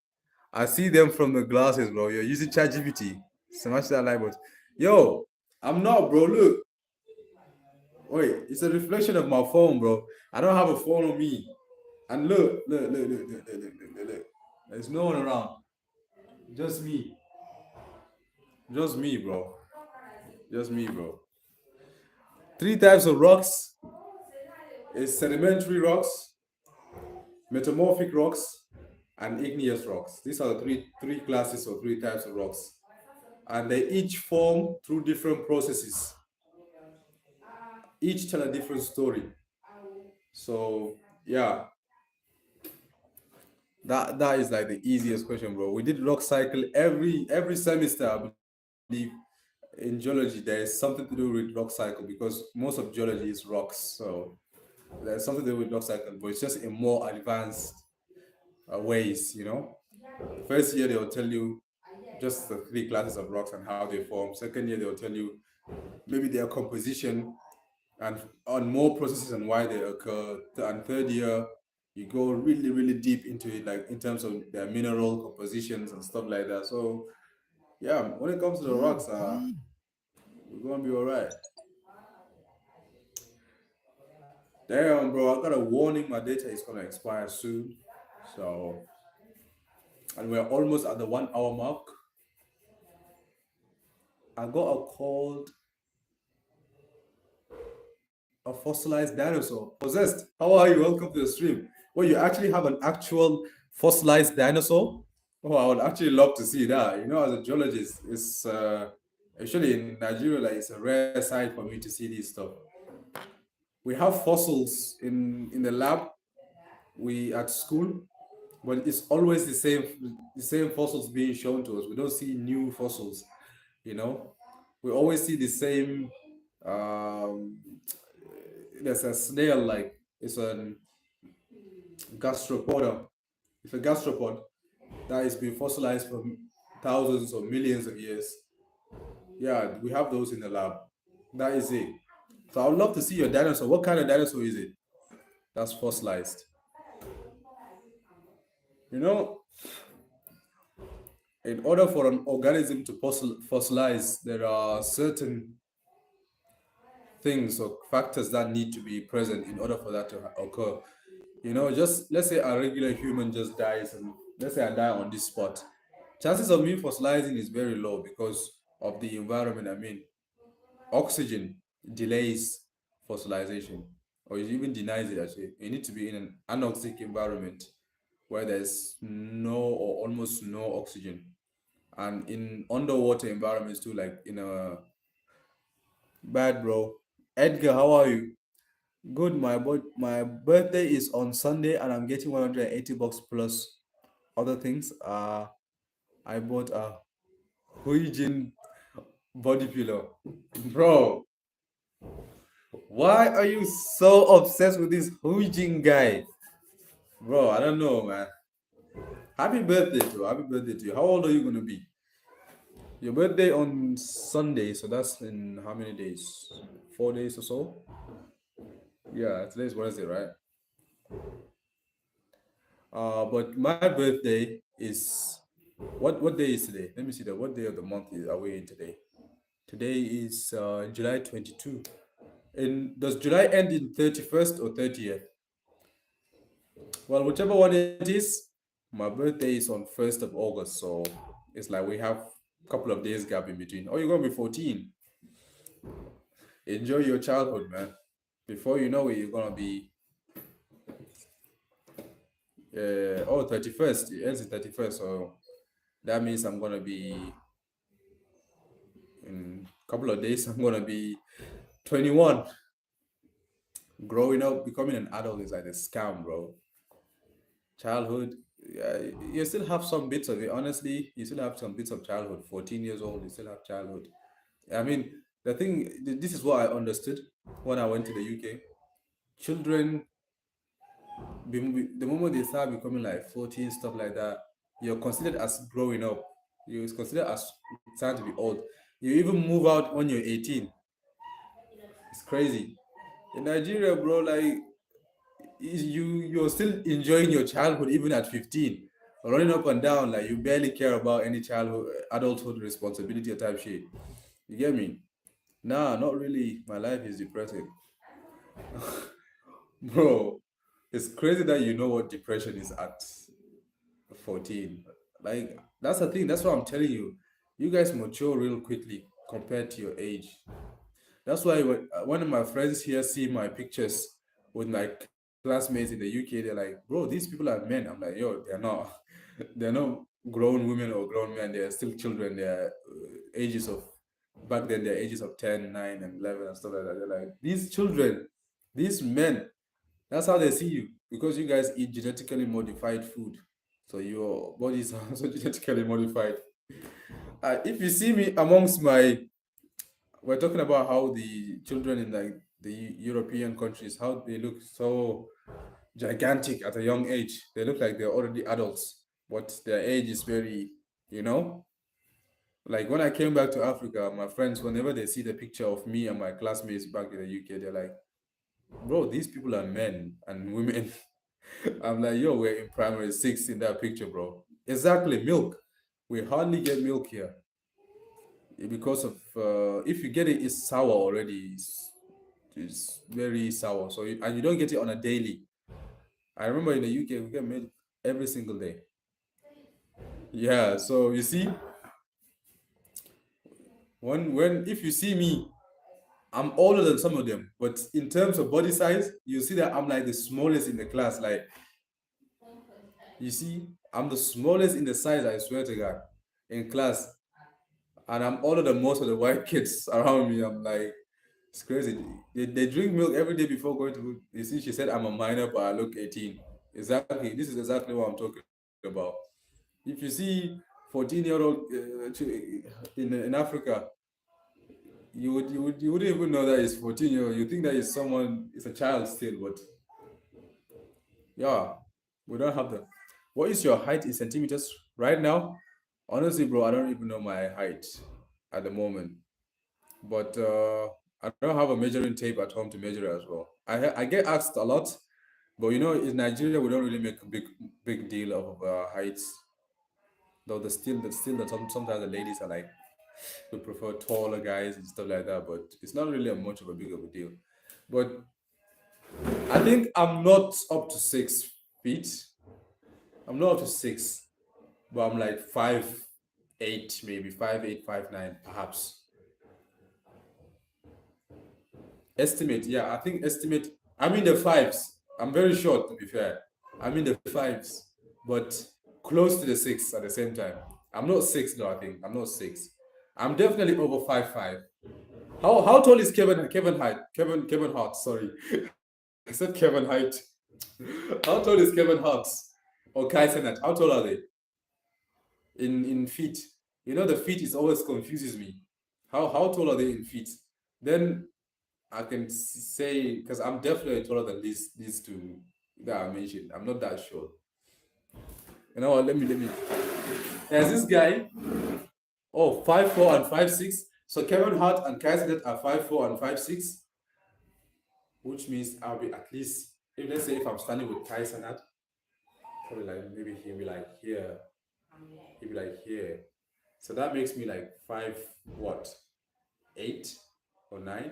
I see them from the glasses, bro. You're using ChatGPT. Smash that like button. Yo, I'm not, bro. Look. Wait, it's a reflection of my phone, bro. I don't have a phone on me. And look. There's no one around. Just me. Just me, bro. Just me, bro. Three types of rocks is sedimentary rocks, metamorphic rocks, and igneous rocks. These are the three classes or three types of rocks. and they each form through different processes. Each tell a different story. So yeah, that is like the easiest question, bro. We did rock cycle every semester, I believe. In geology, there is something to do with rock cycle because most of geology is rocks. So there's something to do with rock cycle, but it's just in more advanced ways, you know. First year they'll tell you just the three classes of rocks and how they form. Second year they'll tell you maybe their composition and on more processes and why they occur. And third year you go really deep into it, like in terms of their mineral compositions and stuff like that. So yeah, when it comes to the rocks, we're gonna be all right. Damn, bro, I got a warning. My data is gonna expire soon. So, and we're almost at the 1 hour mark. I got a call, a fossilized dinosaur. Possessed. How are you? Welcome to the stream. Well, you actually have an actual fossilized dinosaur? Oh, I would actually love to see that. You know, as a geologist, it's actually in Nigeria, like it's a rare sight for me to see this stuff. We have fossils in the lab, we at school, but it's always the same fossils being shown to us. We don't see new fossils, you know. We always see the same. Um, there's a snail, like it's a gastropoda. It's a gastropod that has been fossilized for thousands or millions of years. Yeah, we have those in the lab. That is it. So I would love to see your dinosaur. What kind of dinosaur is it that's fossilized? You know, in order for an organism to fossilize, there are certain things or factors that need to be present in order for that to occur. You know, just let's say a regular human just dies, and let's say I die on this spot. Chances of me fossilizing is very low because of the environment I'm in. Oxygen delays fossilization, or it even denies it actually. You need to be in an anoxic environment where there's no or almost no oxygen. And in underwater environments too, like in a bad bro. Edgar, how are you? Good. My birthday is on Sunday, and I'm getting 180 bucks plus other things. I bought a Huijin body pillow, bro. Why are you so obsessed with this Huijin guy, bro? I don't know, man. Happy birthday to you. Happy birthday to you. How old are you gonna be? Your birthday on Sunday, so that's in how many days? 4 days or so? Yeah, today's Wednesday, right? But my birthday is what day is today? Let me see that. What day of the month are we in today? Today is July 22. And does July end in 31st or 30th? Well, whichever one it is, my birthday is on 1st of August, so it's like we have a couple of days gap in between. Oh, you're gonna be 14. Enjoy your childhood, man. Before you know it, you're gonna be 31st. It ends in 31st, so that means I'm gonna be in a couple of days. I'm gonna be 21. Growing up, becoming an adult is like a scam, bro. Childhood, yeah, you still have some bits of it. Honestly, you still have some bits of childhood. 14 years old, you still have childhood. I mean, the thing, this is what I understood when I went to the UK. Children, the moment they start becoming like 14, stuff like that, you're considered as growing up. You're considered as starting to be old. You even move out when you're 18. It's crazy. In Nigeria, bro, like you're still enjoying your childhood even at 15, running up and down like you barely care about any childhood adulthood responsibility or type shit. You get me? Nah, not really. My life is depressing. Bro, it's crazy that you know what depression is at 14. Like that's the thing. That's what I'm telling you. You guys mature real quickly compared to your age. That's why one of my friends here see my pictures with my classmates in the UK, they're like, bro, these people are men. I'm like, yo, they're not. They're not grown women or grown men, they're still children. They're ages of, back then, they're ages of 10, 9, and 11 and stuff like that. They're like, these children, these men, that's how they see you, because you guys eat genetically modified food. So your bodies are also genetically modified. If you see me amongst my, we're talking about how the children in like the European countries, how they look so gigantic at a young age. They look like they're already adults, but their age is very, you know. Like when I came back to Africa, my friends, whenever they see the picture of me and my classmates back in the UK, they're like, bro, these people are men and women. I'm like, yo, we're in primary six in that picture, bro. Exactly, milk. We hardly get milk here because of, if you get it, it's sour already. It's very sour. So, and you don't get it on a daily. I remember in the UK, we get milk every single day. Yeah, so you see, when if you see me, I'm older than some of them, but in terms of body size, you see that I'm like the smallest in the class. Like, you see, I'm the smallest in the size, I swear to God, in class. And I'm older than most of the white kids around me. I'm like, it's crazy. They drink milk every day before going to. You see, she said I'm a minor, but I look 18. Exactly. This is exactly what I'm talking about. If you see 14-year-old in Africa, you wouldn't even know that it's 14-year-old. You think that is someone, it's a child still, but yeah, we don't have that. What is your height in centimeters right now? Honestly, bro, I don't even know my height at the moment. But I don't have a measuring tape at home to measure it as well. I get asked a lot, but you know, in Nigeria we don't really make a big deal of heights. Though sometimes the ladies are like, we prefer taller guys and stuff like that, but it's not really much of a big of a deal. But I think I'm not up to 6 feet. I'm not up to six, but I'm like 5'8", maybe 5'8", 5'9", perhaps. Estimate, yeah, I think estimate. I'm in the fives. I'm very short, to be fair. I'm in the fives, but close to the six at the same time. I'm not six though. I think I'm not six. I'm definitely over 5'5". How tall is Kevin Height? Kevin Hart. Sorry, I said Kevin Height. How tall is Kevin Hart or Kai Cenat? How tall are they in feet? You know, the feet is always confuses me. How tall are they in feet? Then I can say, because I'm definitely taller than these two that I mentioned. I'm not that sure. You know what? Let me. There's this guy. Oh, 5'4" and 5'6". So Kevin Hart and Kaiser are 5'4" and 5'6", which means I'll be at least, if let's say if I'm standing with Kaiser Hart, probably like maybe he'll be like here, he'll be like here. So that makes me like 8 or 9,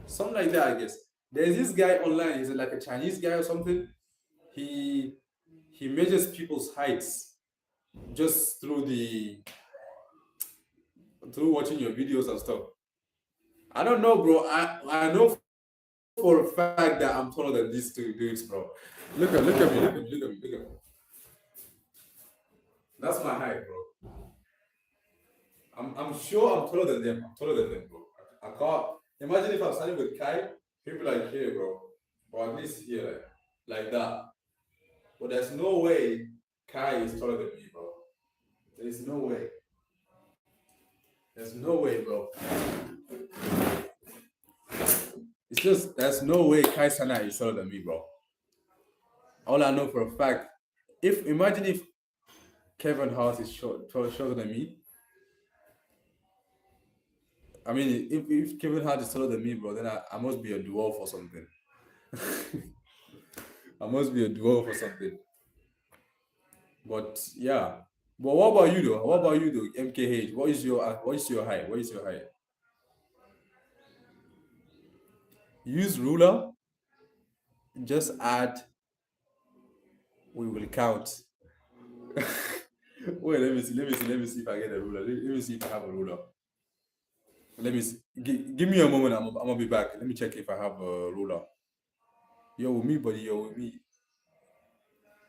something like that, I guess. There's this guy online. He's like a Chinese guy or something. He he measures people's heights just through watching your videos and stuff. I don't know, bro. I know for a fact that I'm taller than these two dudes, bro. Look at me. That's my height, bro. I'm sure I'm taller than them. I'm taller than them, bro. I can't imagine if I'm standing with Kai, people like here, bro, or at least here, like that. But there's no way Kai is taller than me, bro. There's no way. There's no way, bro. It's just there's no way Kai Sana is taller than me, bro. All I know for a fact, if imagine if Kevin Hart is shorter than me. I mean, if Kevin Hart is taller than me, bro, then I must be a dwarf or something. I must be a dwarf or something. But yeah. But what about you though? What about you though, MKH? What is your height? What is your height? Use ruler. Just add. We will count. Wait, let me see if I get a ruler. Let me see if I have a ruler. Let me see. Give me a moment. I'm gonna be back. Let me check if I have a ruler. You're with me, buddy. You're with me.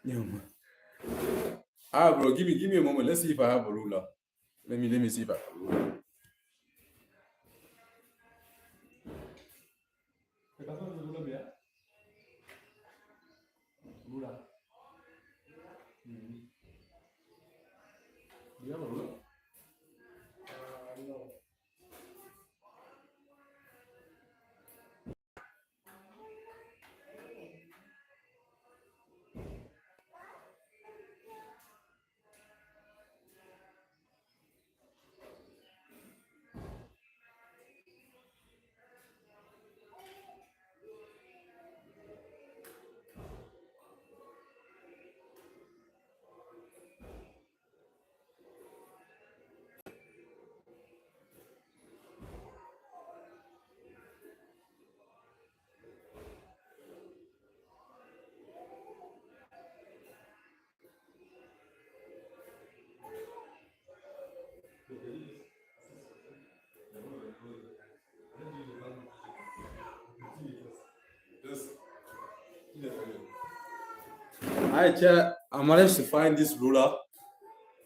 Yo, man. Bro, give me a moment. Let's see if I have a ruler. Let me see if I have a ruler. Ruler. Do you have a ruler? No. Hi, chat. I managed to find this ruler.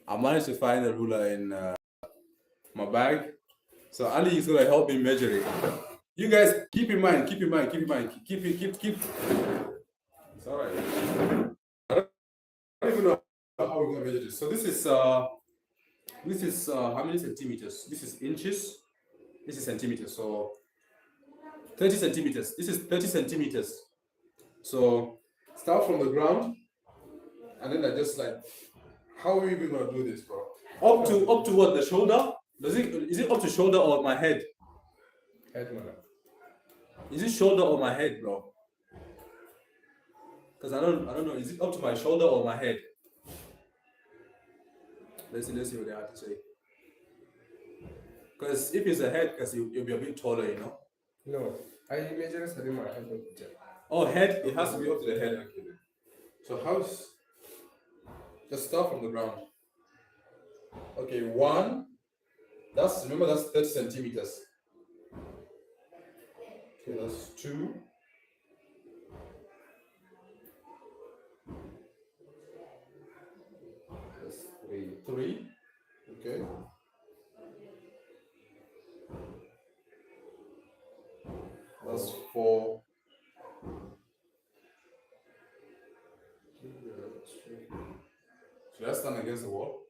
I managed to find a ruler in my bag. So Ali is gonna help me measure it. You guys keep in mind. Keep. It's all right. I don't even know how we're gonna measure this. So this is how many centimeters? This is inches. This is centimeters. So 30 centimeters. This is 30 centimeters. So start from the ground, and then I just like, how are we even gonna do this, bro? Up to what, the shoulder? Is it up to shoulder or my head? Head, man. Is it shoulder or my head, bro? Because I don't know. Is it up to my shoulder or my head? Let's see what they have to say. Because if it's a head, because you'll be a bit taller, you know. No, I measure my head. Oh, head? It has to be up to the head, actually. So how's... Just start from the ground. Okay, one. Remember that's 30 centimeters. Okay, that's two. That's three. Okay. That's four. Should I stand against the wall?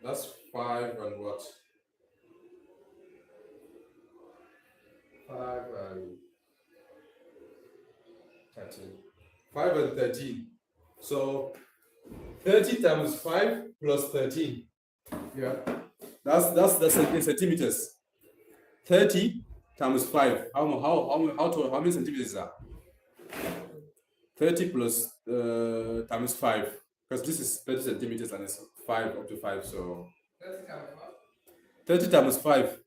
That's 5 and what? 5 and 13. 5 and 13. So 30 times 5 plus 13. Yeah. That's in centimeters. 30 times 5. How many centimeters is that? 30 plus times 5. Because this is 30 centimeters and it's 5 up to 5. So 30 times 5.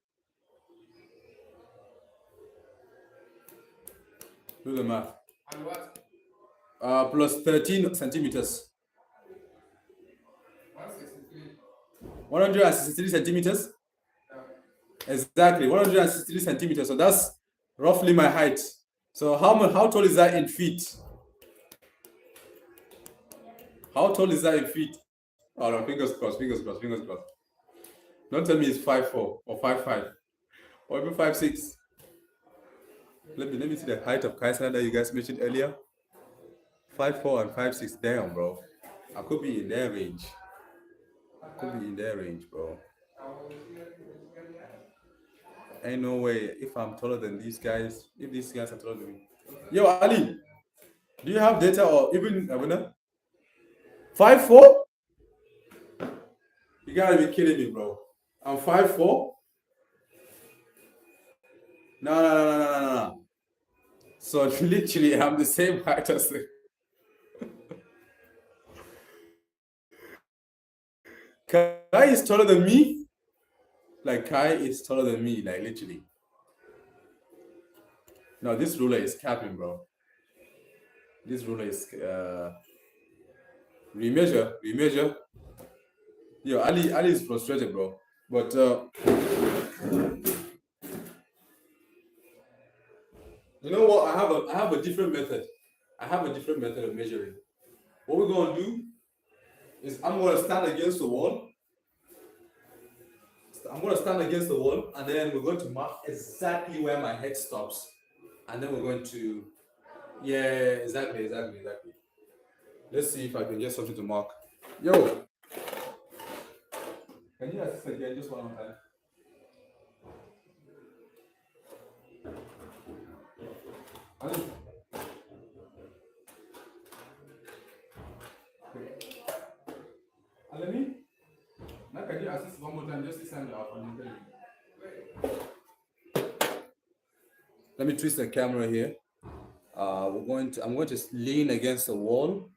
Do the math. And what? Plus 13 centimeters. 163 centimeters? Yeah. Exactly, 163 centimeters. So that's roughly my height. So how tall is that in feet? How tall is that in feet? Oh no, fingers crossed. Don't tell me it's 5'4" or 5'5" or even 5'6". Let me see the height of Kaisana that you guys mentioned earlier. 5'4" and 5'6". Damn, bro. I could be in their range. Bro. Ain't no way if I'm taller than these guys. If these guys are taller than me. Yo, Ali, do you have data or even Abuna? 5'4"? You gotta be kidding me, bro. I'm 5'4". No. So literally, I'm the same height as the... Kai is taller than me. Like Kai is taller than me, like literally. No, this ruler is capping, bro. This ruler is remeasure. Yo, Ali is frustrated, bro. But you know what? I have a different method. I have a different method of measuring. what we're gonna do is I'm gonna stand against the wall. I'm gonna stand against the wall, and then we're going to mark exactly where my head stops, and then we're going to, yeah, exactly. Let's see if I can get something to mark. Yo, can you assist again just one more time? Ali. Alemi, now can you assist one more time just to stand up and tell me? Let me twist the camera here. I'm going to lean against the wall,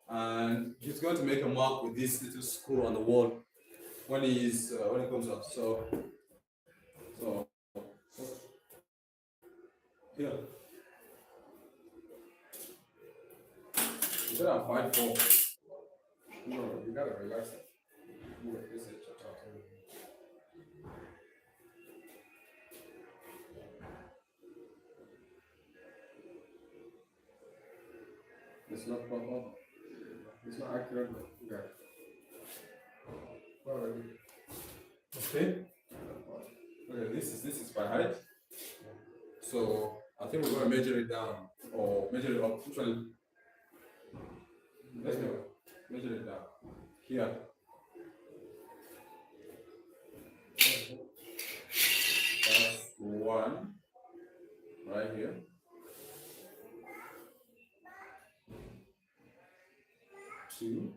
and he's going to make a mark with this little screw on the wall when he comes up. So here. You said I'm 5'4". No, you gotta relax. It's not proper. It's not accurate. Okay. Okay. This is my height. So I think we're gonna measure it down or measure it up. Actually, let's measure it down. Here. That's one right here. Two.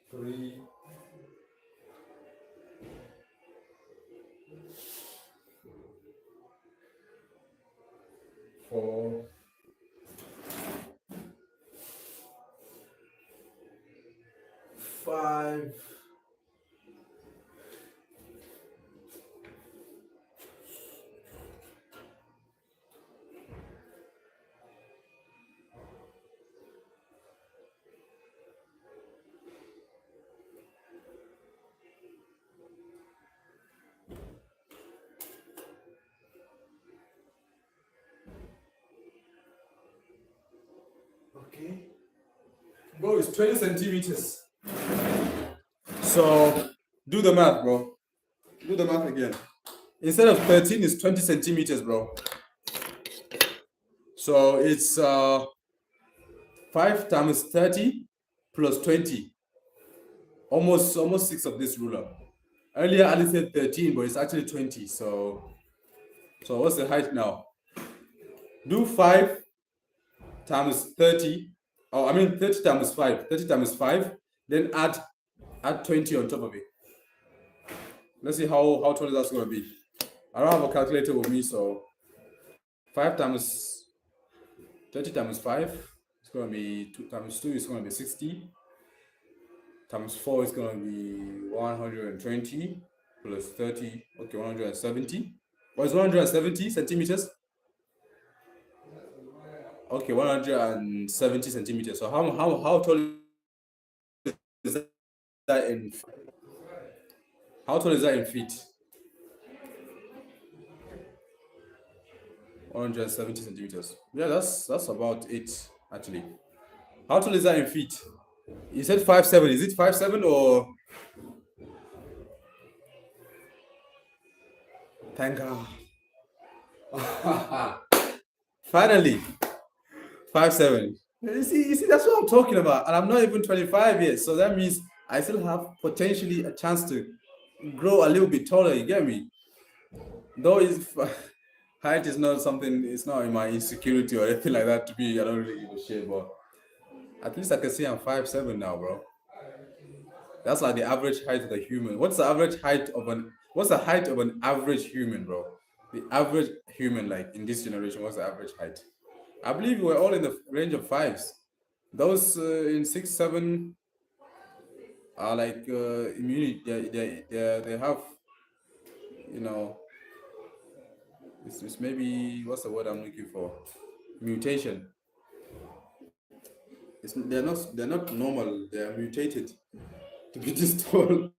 Three. 4. 5. 'Bro, it's 20 centimeters. So do the math, bro. Do the math again. Instead of 13, it's 20 centimeters, bro. So it's 5 times 30 plus 20. Almost 6 of this ruler. Earlier I said 13, but it's actually 20. So what's the height now? Do 5 times 30. Oh, I mean 30 times 5. 30 times 5. Then add 20 on top of it. Let's see how tall that's going to be. I don't have a calculator with me, so 5 times 30 times 5, it's going to be 2 times 2 is going to be 60. Times 4 is going to be 120 plus 30, okay, 170. Well, it's 170 centimeters. Okay, 170 centimeters. So how tall is that in? How tall is that in feet? 170 centimeters. Yeah, that's about it actually. How tall is that in feet? You said 5'7". Is it 5'7" or? Thank God. Finally, 5'7". You see, that's what I'm talking about, and I'm not even 25 yet. So that means I still have potentially a chance to grow a little bit taller. You get me? Though height is not something. It's not in my insecurity or anything like that. To me, I don't really give a shit. But at least I can see I'm 5'7" now, bro. That's like the average height of a human. What's the average height of an? What's the height of an average human, bro? The average human, like in this generation, what's the average height? I believe we're all in the range of 5s. Those in 6, 7 are like immunity. They have, you know, it's maybe what's the word I'm looking for? Mutation. They're not normal. They are mutated to be this tall.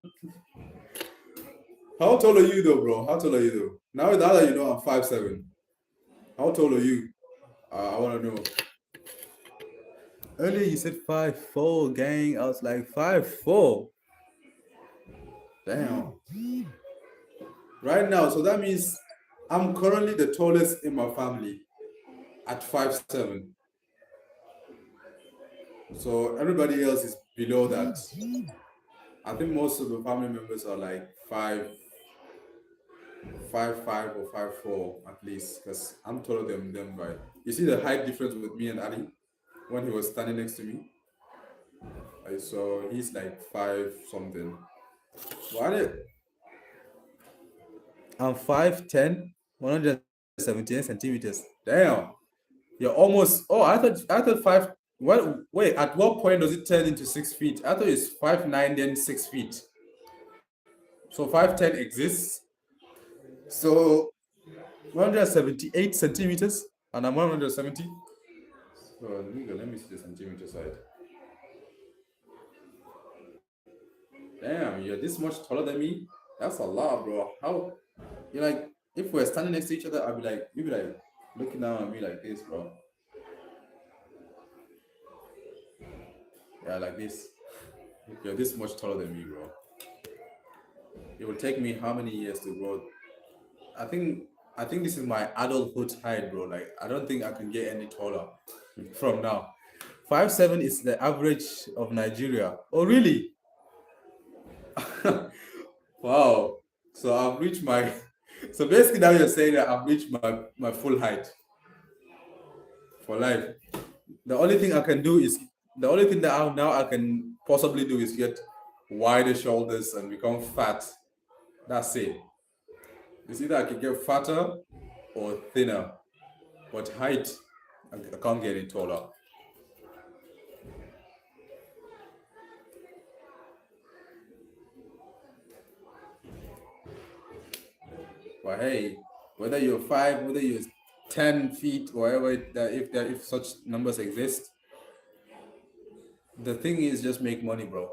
How tall are you though, bro? How tall are you though? Now that you know I'm 5'7". How tall are you? I want to know. Earlier you said 5'4", gang. I was like 5'4". Damn. Right now, so that means I'm currently the tallest in my family at 5'7". So everybody else is below that. I think most of the family members are like 5'5" or 5'4" at least, because I'm taller than them, right? You see the height difference with me and Ali when he was standing next to me. So he's like 5 something. What? I'm 5'10", 178 centimeters. Damn. You're almost. Oh, I thought 5. What? Wait. At what point does it turn into 6 feet? I thought it's 5'9", then 6 feet. So 5'10" exists. So 178 centimeters, and I'm 170. So let me see the centimeter side. Damn, you're this much taller than me. That's a lot, bro. How? You're like, if we're standing next to each other, I'd be like, you'd be like looking down at me like this, bro. Yeah, like this. You're this much taller than me, bro. It will take me how many years to grow? I think I think this is my adulthood height, bro. Like I don't think I can get any taller from now. 5'7" is the average of Nigeria. Oh really? Wow. So I've reached my so basically now you're saying that I've reached my full height for life. The only thing I can do is the only thing that I can possibly do is get wider shoulders and become fat. That's it. It's either I can get fatter or thinner, but height, I can't get it taller. But hey, whether you're 5, whether you're 10 feet, whatever, if such numbers exist, the thing is just make money, bro.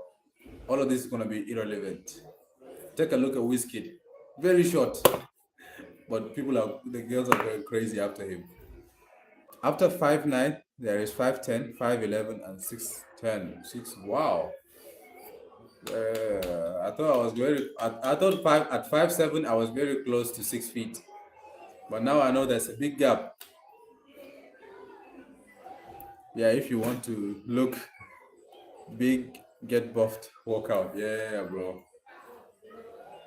All of this is gonna be irrelevant. Take a look at Wizkid, very short, but the girls are going crazy after him. After 5'9", there is 5'10", 5'11", and 6'10". Wow. I thought I was I thought 5'7" I was very close to 6 feet, but now I know there's a big gap. Yeah, if you want to look big, get buffed, work out. Yeah, bro.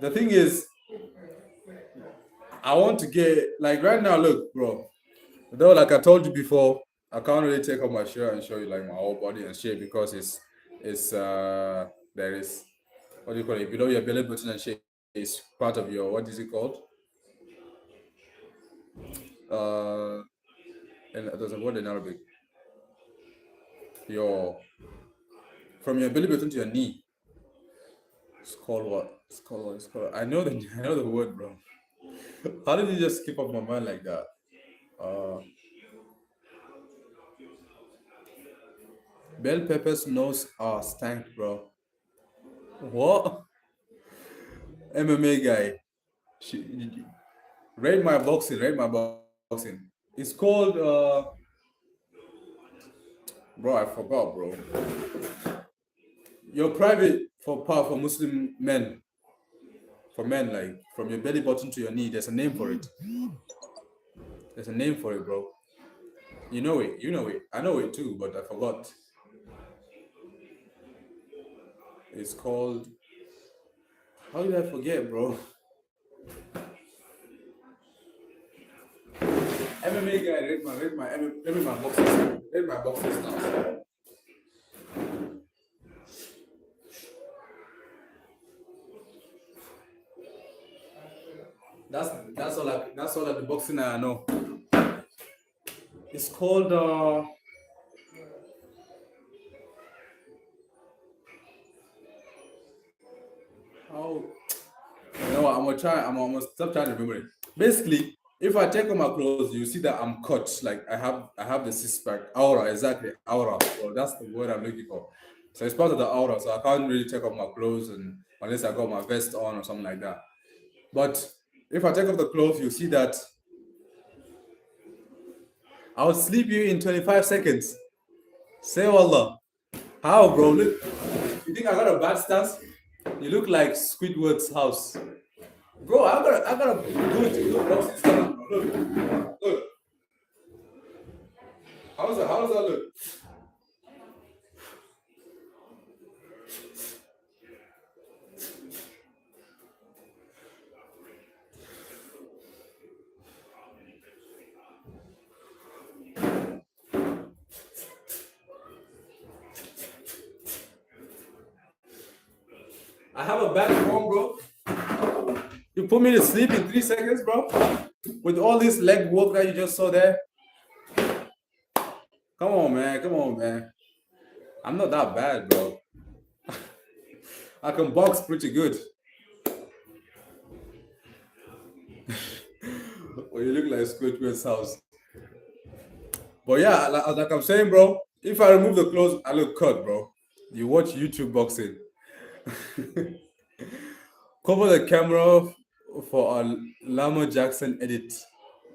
The thing is, I want to get like right now. Look, bro. Though, like I told you before, I can't really take off my shirt and show you like my whole body and shape because it's there is what do you call it below your belly button and shape is part of your what is it called? Uh, and there's a word in Arabic. Your from your belly button to your knee. It's called what? It's called what? It's called. I know the I know the word, bro. How did you just skip off my mind like that? Uh, Bell Pepper's nose are stank, bro. What? MMA guy. Rate my boxing. Rate my boxing. It's called bro. I forgot, bro. Your private for Muslim men. For men, like from your belly button to your knee. There's a name for it. There's a name for it, bro. You know it. You know it. I know it too, but I forgot. It's called. How did I forget, bro? MMA guy, rate my boxing, rate my boxing stance. That's all that the boxing I know. It's called how you know what, I'm gonna stop trying to remember it. Basically, if I take off my clothes, you see that I'm cut. Like I have the six pack aura, exactly aura. So that's the word I'm looking for. So it's part of the aura. So I can't really take off my clothes and unless I got my vest on or something like that. But if I take off the clothes, you see that I'll sleep you in 25 seconds. Say wallah. How, bro? Look, you think I got a bad stance? You look like Squidward's house. Bro, I gotta do it to you. Look, look. How does that look? I have a bad form, bro. You put me to sleep in 3 seconds, bro. With all this leg work that you just saw there. Come on, man. Come on, man. I'm not that bad, bro. I can box pretty good. Well, you look like Squidward's house. But yeah, like I'm saying, bro, if I remove the clothes, I look cut, bro. You watch YouTube boxing. Cover the camera for a Lama Jackson edit.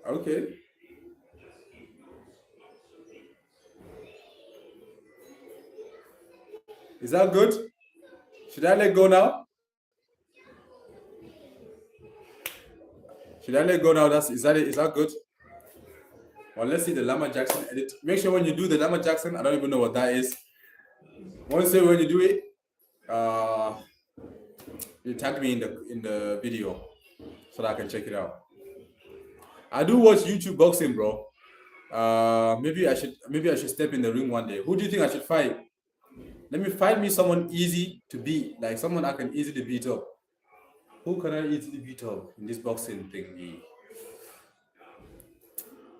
Okay. Is that good? Should I let go now? Should I let go now? Is that it? Is that good? Well, let's see the Lama Jackson edit. Make sure when you do the Lama Jackson, I don't even know what that is. Once say when you do it, uh, you tag me in the video so that I can check it out. I do watch YouTube boxing, bro. Maybe I should step in the ring one day. Who do you think I should fight? Let me find me someone easy to beat, like someone I can easily beat up. Who can I easily beat up in this boxing thing?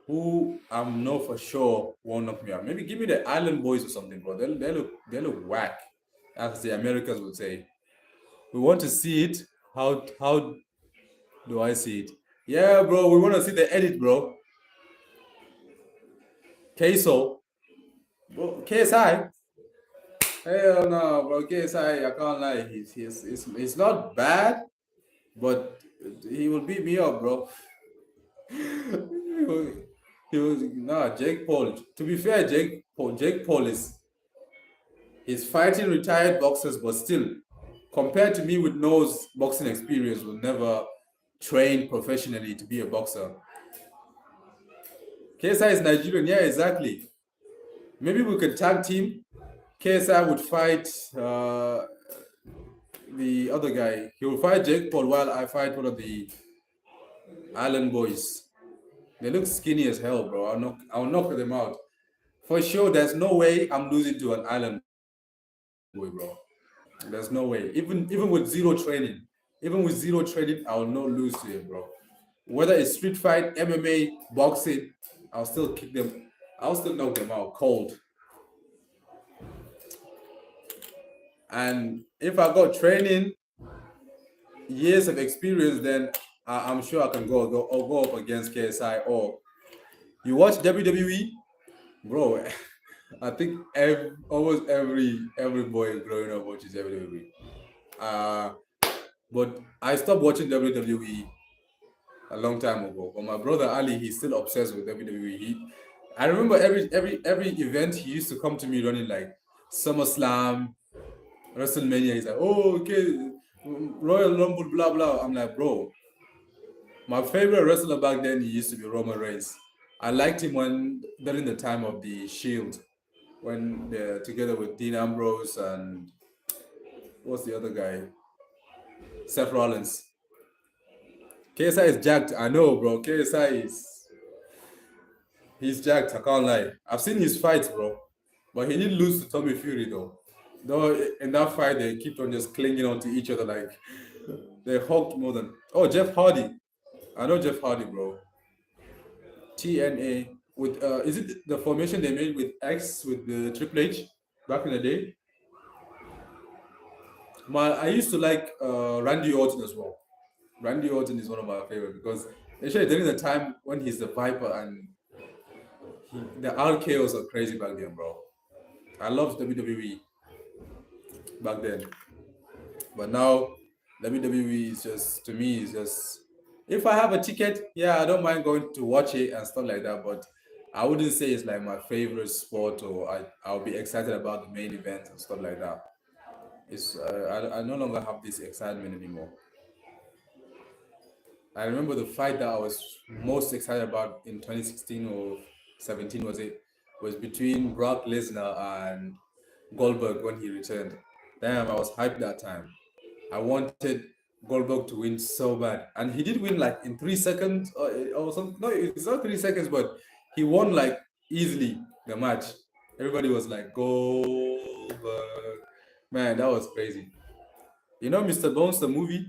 Who I'm not for sure won't knock me out. Maybe give me the Island Boys or something, bro. They look whack, as the Americans would say. We want to see it. How do I see it? Yeah, bro. We want to see the edit, bro. Queso, bro. KSI. Hell no, bro. KSI. I can't lie. He's not bad, but he will beat me up, bro. He was nah. Jake Paul. To be fair, Jake Paul is he's fighting retired boxers, but still, compared to me with no boxing experience, will never train professionally to be a boxer. KSI is Nigerian, yeah, exactly. Maybe we could tag team. KSI would fight the other guy. He will fight Jake Paul while I fight one of the Island Boys. They look skinny as hell, bro. I'll knock them out. For sure, there's no way I'm losing to an Island Boy, bro. There's no way. Even with zero training, I'll not lose to him, bro. Whether it's street fight, MMA, boxing, I'll still kick them. I'll still knock them out cold. And if I got training, years of experience, then I'm sure I can go up against KSI. Or you watch WWE, bro. I think almost every boy growing up watches WWE. But I stopped watching WWE a long time ago. But my brother Ali, he's still obsessed with WWE. I remember every event he used to come to me running like SummerSlam, WrestleMania. He's like, oh, okay, Royal Rumble, blah blah. I'm like, bro, my favorite wrestler back then he used to be Roman Reigns. I liked him when during the time of the Shield, when they're together with Dean Ambrose and what's the other guy, Seth Rollins. KSI is jacked. I know, bro. KSI is he's jacked. I can't lie. I've seen his fights, bro, but he didn't lose to Tommy Fury though. Though in that fight they keep on just clinging on to each other like they hugged more than. Oh, Jeff Hardy. I know Jeff Hardy, bro. TNA with is it the formation they made with X with the Triple H back in the day? I used to like Randy Orton as well. Randy Orton is one of my favorite because actually during the time when he's the Viper and the RKOs are crazy back then, bro. I loved WWE back then, but now WWE is just to me is just if I have a ticket, yeah, I don't mind going to watch it and stuff like that. But I wouldn't say it's like my favorite sport, or I'll be excited about the main event and stuff like that. It's I no longer have this excitement anymore. I remember the fight that I was most excited about in 2016 or 17 was between Brock Lesnar and Goldberg when he returned. Damn, I was hyped that time. I wanted Goldberg to win so bad, and he did win like in 3 seconds or something. No, it's not 3 seconds, but he won like easily the match. Everybody was like Goldberg. Man, that was crazy. You know, Mr. Bones, the movie.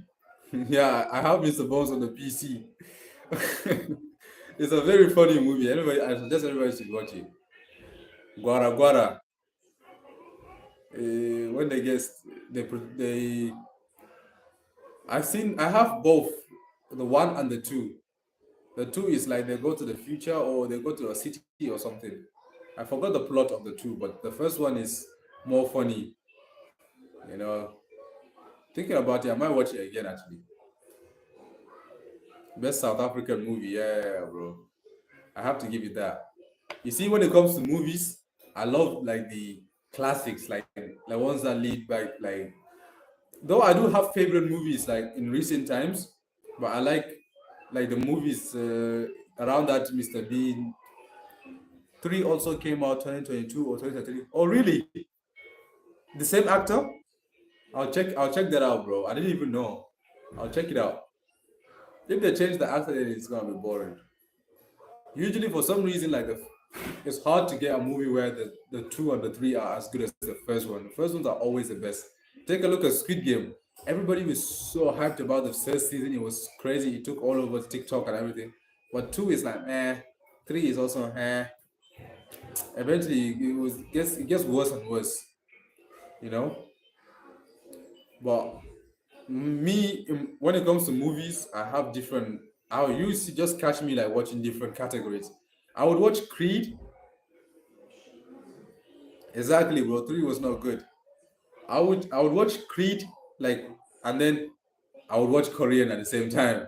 Yeah, I have Mr. Bones on the PC. It's a very funny movie. Everybody, I suggest everybody should watch it. Guara Guara. When they get they I have both, the one and the two. The two is like they go to the future or they go to a city or something. I forgot the plot of the two, but the first one is more funny. You know, thinking about it, I might watch it again actually. Best South African movie, yeah, bro. I have to give it that. You see, when it comes to movies, I love like the classics, like the ones that lead back. Like, though I do have favorite movies like in recent times, but I like the movies around that. Mr. Bean 3 also came out 2022 or 2023. Oh, really? The same actor? I'll check that out, bro. I didn't even know. I'll check it out. If they change the actor, then it's gonna be boring. Usually, for some reason, it's hard to get a movie where the two and the three are as good as the first one. The first ones are always the best. Take a look at Squid Game. Everybody was so hyped about the first season. It was crazy. It took all over TikTok and everything. But two is like eh. Three is also eh. Eventually, it gets worse and worse. You know. But me, when it comes to movies, I have different. I used to just catch me like watching different categories. I would watch Creed. Exactly, bro. Three was not good. I would watch Creed like, and then I would watch Korean at the same time.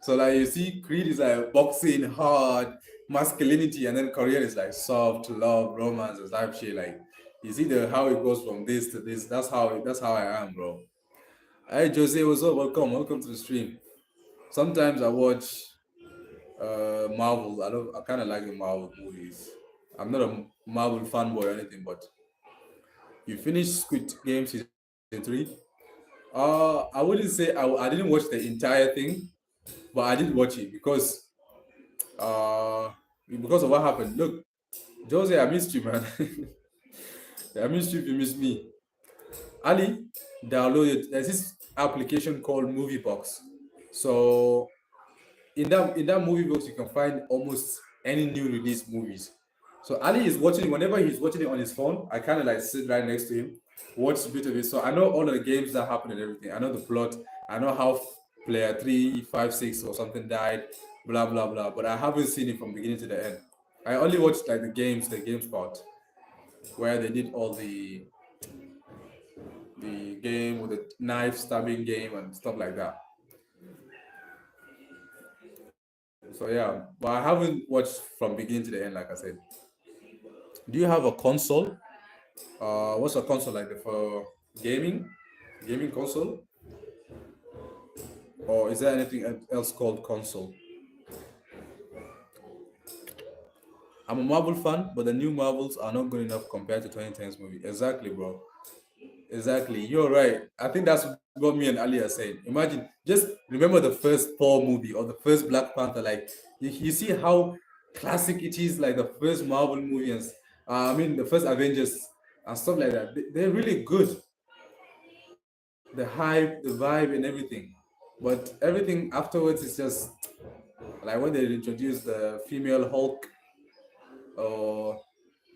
So like you see, Creed is like boxing, hard, masculinity, and then Korean is like soft, love, romance, and type shit. Like you see the how it goes from this to this. That's how I am, bro. Hey Jose, what's up? Welcome to the stream. Sometimes I watch Marvel. I kind of like the Marvel movies. I'm not a Marvel fanboy or anything, but you finished Squid Game season three. I wouldn't say I didn't watch the entire thing, but I did watch it uh because of what happened. Look, Jose, I missed you, man. I missed you if you missed me. Ali, downloaded. There's this application called Movie Box. So in that movie box you can find almost any new release movies. So Ali is watching whenever he's watching it on his phone. I kind of like sit right next to him, watch a bit of it. So I know all of the games that happen and everything. I know the plot. I know how player 356 or something died, blah blah blah. But I haven't seen it from beginning to the end. I only watched like the games part, where they did all the game with the knife stabbing game and stuff like that. So yeah, but I haven't watched from beginning to the end, like I said. Do you have a console? What's a console like for gaming? Gaming console? Or is there anything else called console? I'm a Marvel fan, but the new Marvels are not good enough compared to 2010's movie. Exactly, bro. Exactly. You're right. I think that's what me and Ali are saying. Imagine, just remember the first Thor movie or the first Black Panther. Like, you see how classic it is, like the first Marvel movie, and the first Avengers and stuff like that. They're really good. The hype, the vibe, and everything. But everything afterwards is just like when they introduced the female Hulk, or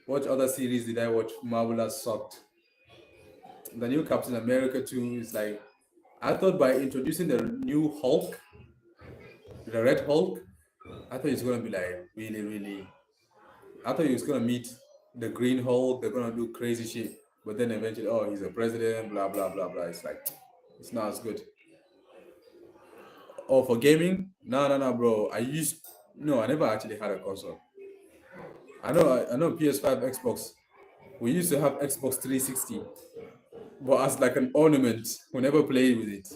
what other series did I watch? Marvel that sucked. The new Captain America too is like, I thought by introducing the new Hulk, the Red Hulk, I thought it's gonna be like really, really. I thought he was gonna meet the Green Hulk. They're gonna do crazy shit, but then eventually, oh, he's a president. Blah blah blah blah. It's like it's not as good. Oh, for gaming? No, no, no, bro. I never actually had a console. I know PS5, Xbox. We used to have Xbox 360, but as like an ornament. We never played with it.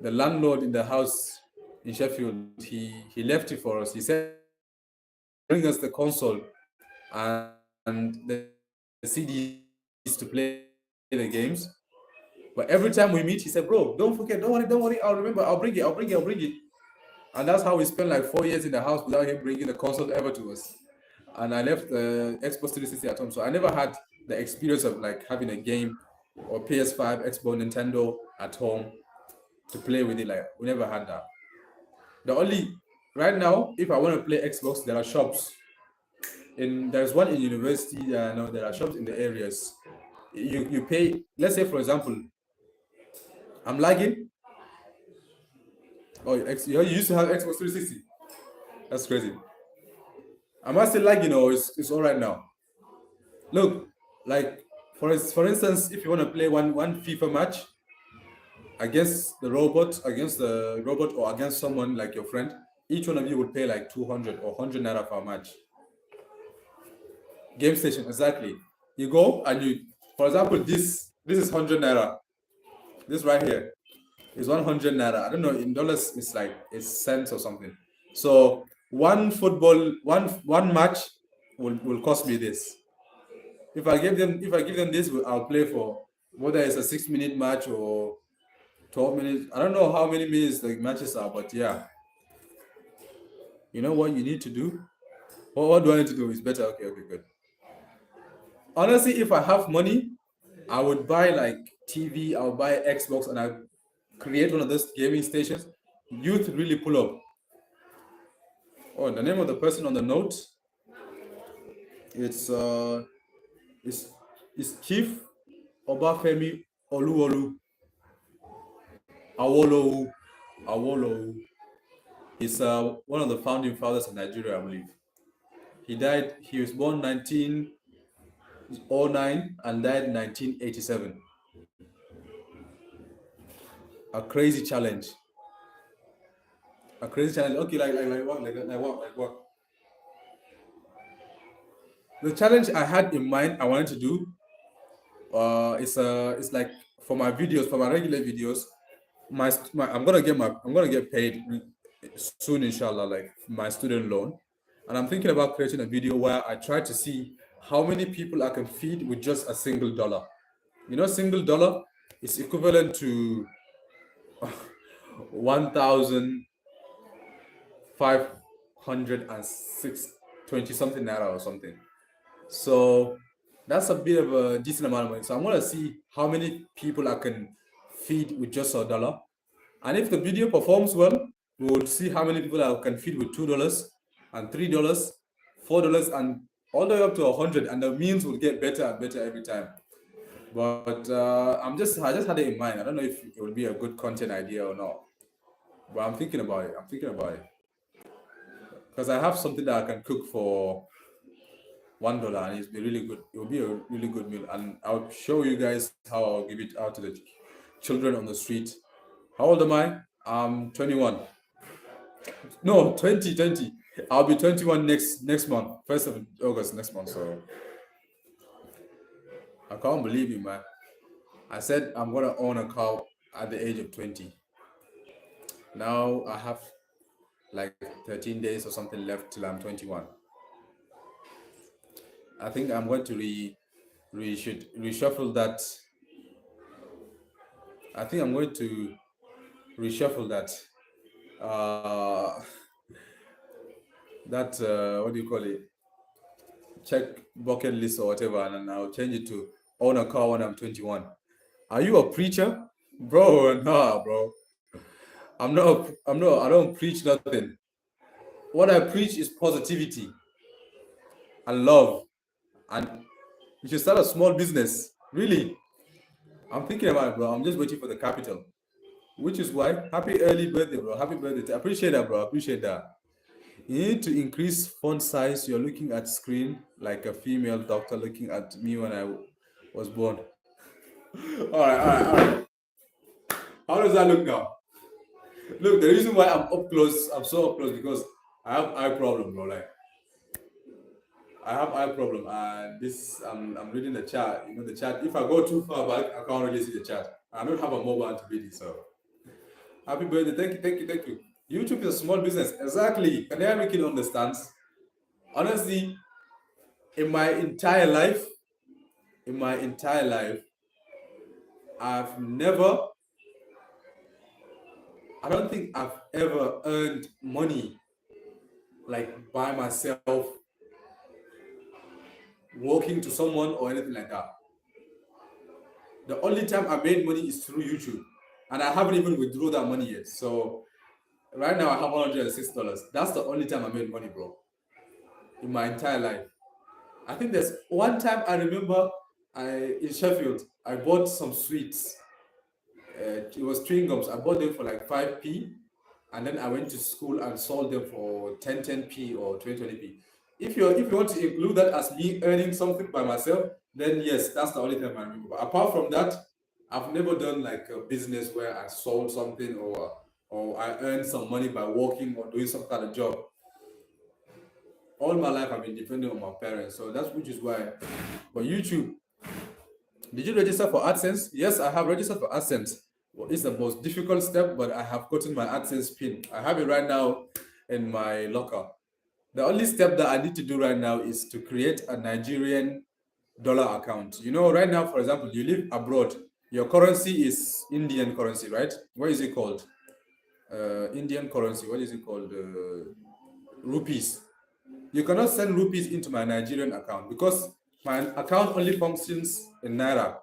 The landlord in the house in Sheffield, he left it for us. He said bring us the console and the CDs to play the games. But every time we meet, he said, "Bro, don't forget, don't worry, I'll remember, I'll bring it, I'll bring it." And that's how we spent like 4 years in the house without him bringing the console ever to us. And I left the Xbox 360 at home, so I never had the experience of like having a game or PS5, Xbox, Nintendo at home to play with it. Like we never had that. The only right now, if I want to play Xbox, there are shops. There's one in university. No, there are shops in the areas. You pay. Let's say for example, I'm lagging. Oh, you used to have Xbox 360. That's crazy. Am I still lagging or it's all right now? Look, like for instance, if you want to play one FIFA match against the robot or against someone like your friend, each one of you would pay like 200 or 100 naira for a match. Game station, exactly. You go and for example, this is 100 naira. This right here is 100 naira. I don't know, in dollars it's cents or something. So one match will cost me this. If I give them this, I'll play for whether it's a 6 minute match or 12 minutes. I don't know how many minutes the matches are, but yeah. You know what you need to do? What do I need to do? Is better. Okay, good. Honestly, if I have money, I would buy like TV, I'll buy Xbox, and I create one of those gaming stations. Youth really pull up. Oh, the name of the person on the note, it's uh, it's it's Chief Obafemi Oluolu Awolowo. Awolowo. He's one of the founding fathers of Nigeria, I believe. He died. He was born 1909 and died 1987. A crazy challenge. A crazy challenge. Okay, like what? Like what? The challenge I had in mind, I wanted to do, it's like for my videos, for my regular videos, I'm gonna get paid soon, inshallah, like my student loan, and I'm thinking about creating a video where I try to see how many people I can feed with just a single dollar. You know, single dollar is equivalent to 1,506 something naira or something. So that's a bit of a decent amount of money. So I'm gonna see how many people I can feed with just a dollar. And if the video performs well, we will see how many people I can feed with $2 and $3, $4, and all the way up to 100. And the meals will get better and better every time. But I just had it in mind. I don't know if it will be a good content idea or not. But I'm thinking about it. Because I have something that I can cook for $1 and it's be really good. It will be a really good meal, and I'll show you guys how I'll give it out to the children on the street. How old am I? I'm 21. No, 20. I'll be 21 next month, 1st of August next month. So I can't believe it, man. I said I'm gonna own a car at the age of 20. Now I have like 13 days or something left till I'm 21. I think I'm going to reshuffle that. I think I'm going to reshuffle that. Uh, what do you call it? Check bucket list or whatever, and then I'll change it to own a car when I'm 21. Are you a preacher, bro? Nah, bro. I'm not. I'm not. I don't preach nothing. What I preach is positivity and love, and you should start a small business. Really, I'm thinking about it, bro. I'm just waiting for the capital, which is why happy early birthday, bro. Happy birthday. I appreciate that, bro. I appreciate that. You need to increase font size. You're looking at screen like a female doctor looking at me when I was born. All right. How does that look now? Look, the reason why I'm so up close, because I have eye problem, bro. Like, I have eye problem, and this I'm reading the chat. You know the chat. If I go too far back, I can't really see the chat. I don't have a mobile to read it. So happy birthday! Thank you, thank you, thank you. YouTube is a small business. Exactly. Can I make it understands? Honestly, in my entire life, in my entire life, I've never. I don't think I've ever earned money like by myself, working to someone or anything like that. The only time I made money is through YouTube, and I haven't even withdrawn that money yet. So right now I have $106. That's the only time I made money, bro, in my entire life. I think there's one time I remember in Sheffield I bought some sweets. It was chewing gums. I bought them for like 5p, and then I went to school and sold them for 10p or 20p. If you want to include that as me earning something by myself, then yes, that's the only time I remember. But apart from that, I've never done like a business where I sold something or I earned some money by working or doing some kind of job. All my life I've been depending on my parents, so that's which is why. But YouTube, did you register for AdSense? Yes, I have registered for AdSense. Well, it's the most difficult step, but I have gotten my AdSense pin. I have it right now in my locker. The only step that I need to do right now is to create a Nigerian dollar account. You know, right now, for example, you live abroad, your currency is Indian currency, right? What is it called? Indian currency. What is it called? Rupees. You cannot send rupees into my Nigerian account because my account only functions in Naira.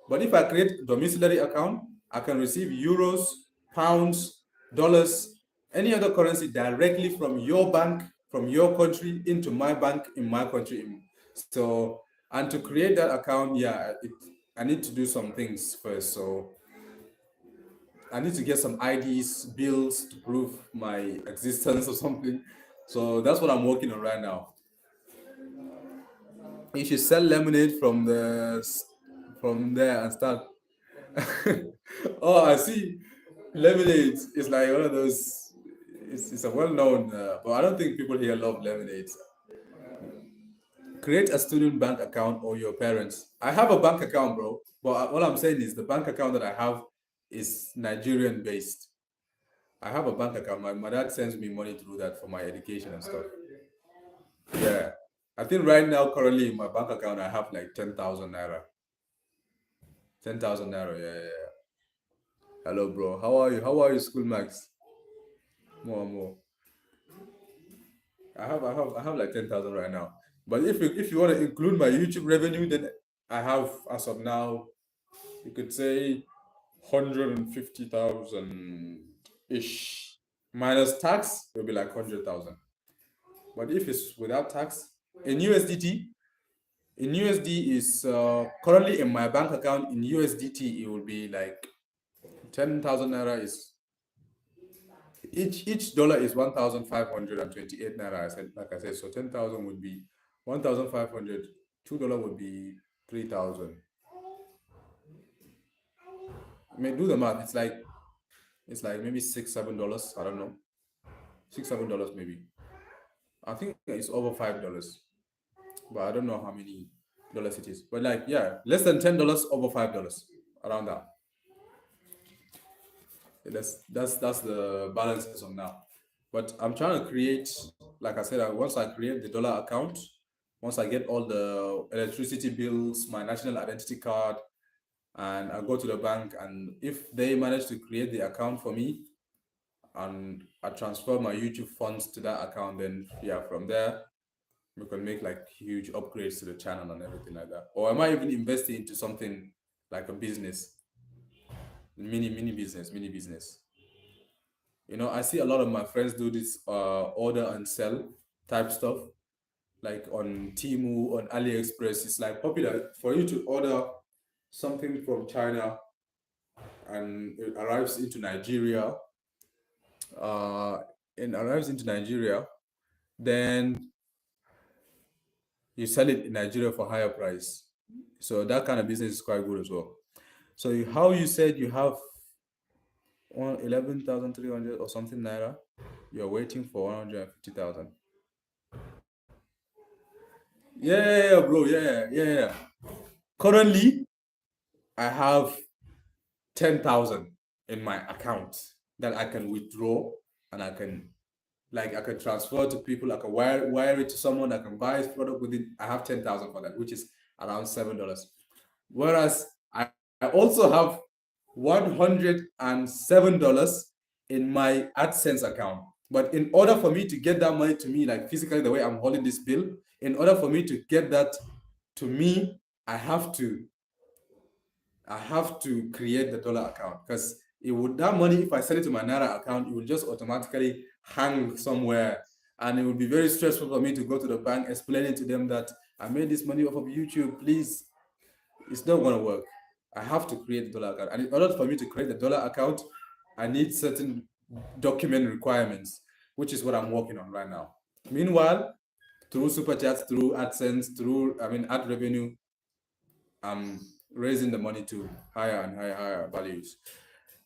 But if I create domiciliary account, I can receive euros, pounds, dollars, any other currency directly from your bank, from your country into my bank in my country. So, and to create that account, yeah, I need to do some things first. So I need to get some IDs, bills to prove my existence or something. So that's what I'm working on right now. You should sell lemonade from there and start. Oh, I see. Lemonade is like one of those. It's a well-known, but I don't think people here love lemonades. Create a student bank account or your parents. I have a bank account, bro. But what I'm saying is the bank account that I have is Nigerian based. I have a bank account. My dad sends me money through that for my education and stuff. Yeah. I think right now, currently in my bank account, I have like 10,000 naira. 10,000 naira. Yeah, yeah, yeah. Hello, bro. How are you? How are you, school max? More, more. I have like 10,000 right now. But if you want to include my YouTube revenue, then I have as of now, you could say 150,000 ish. Minus tax, it'll be like 100,000. But if it's without tax, in USDT, in USD is currently in my bank account in USDT, it will be like 10,000 naira is each dollar is 1,528 naira. Like I said, so 10,000 would be 1,500. $2 would be 3,000. I mean, do the math. It's like maybe $6, $7. I don't know, $6, $7 maybe. I think it's over $5, but I don't know how many dollars it is. But like, yeah, less than $10 over $5, around that. That's the balance as of now. But I'm trying to create, like I said, once I create the dollar account, once I get all the electricity bills, my national identity card, and I go to the bank, and if they manage to create the account for me, and I transfer my YouTube funds to that account, then yeah, from there we can make like huge upgrades to the channel and everything like that. Or I might even invest into something like a business, mini business. I see a lot of my friends do this order and sell type stuff, like on Temu, on AliExpress. It's like popular for you to order something from China and it arrives into Nigeria. It arrives into Nigeria, then you sell it in Nigeria for higher price. So that kind of business is quite good as well. So how you said you have 11,300 or something naira, you're waiting for 150,000. Yeah, bro. Yeah. Currently, I have 10,000 in my account that I can withdraw, and I can transfer to people. I can wire it to someone. I can buy his product with it. I have 10,000 for that, which is around $7. Whereas I also have $107 in my AdSense account. But in order for me to get that money to me, like physically, the way I'm holding this bill, in order for me to get that to me, I have to create the dollar account, because it would, that money, if I send it to my Naira account, it will just automatically hang somewhere, and it would be very stressful for me to go to the bank explaining to them that I made this money off of YouTube. Please, it's not going to work. I have to create the dollar account, and in order for me to create the dollar account, I need certain document requirements, which is what I'm working on right now. Meanwhile, through super chats, through AdSense, through ad revenue, I'm raising the money to higher and higher values.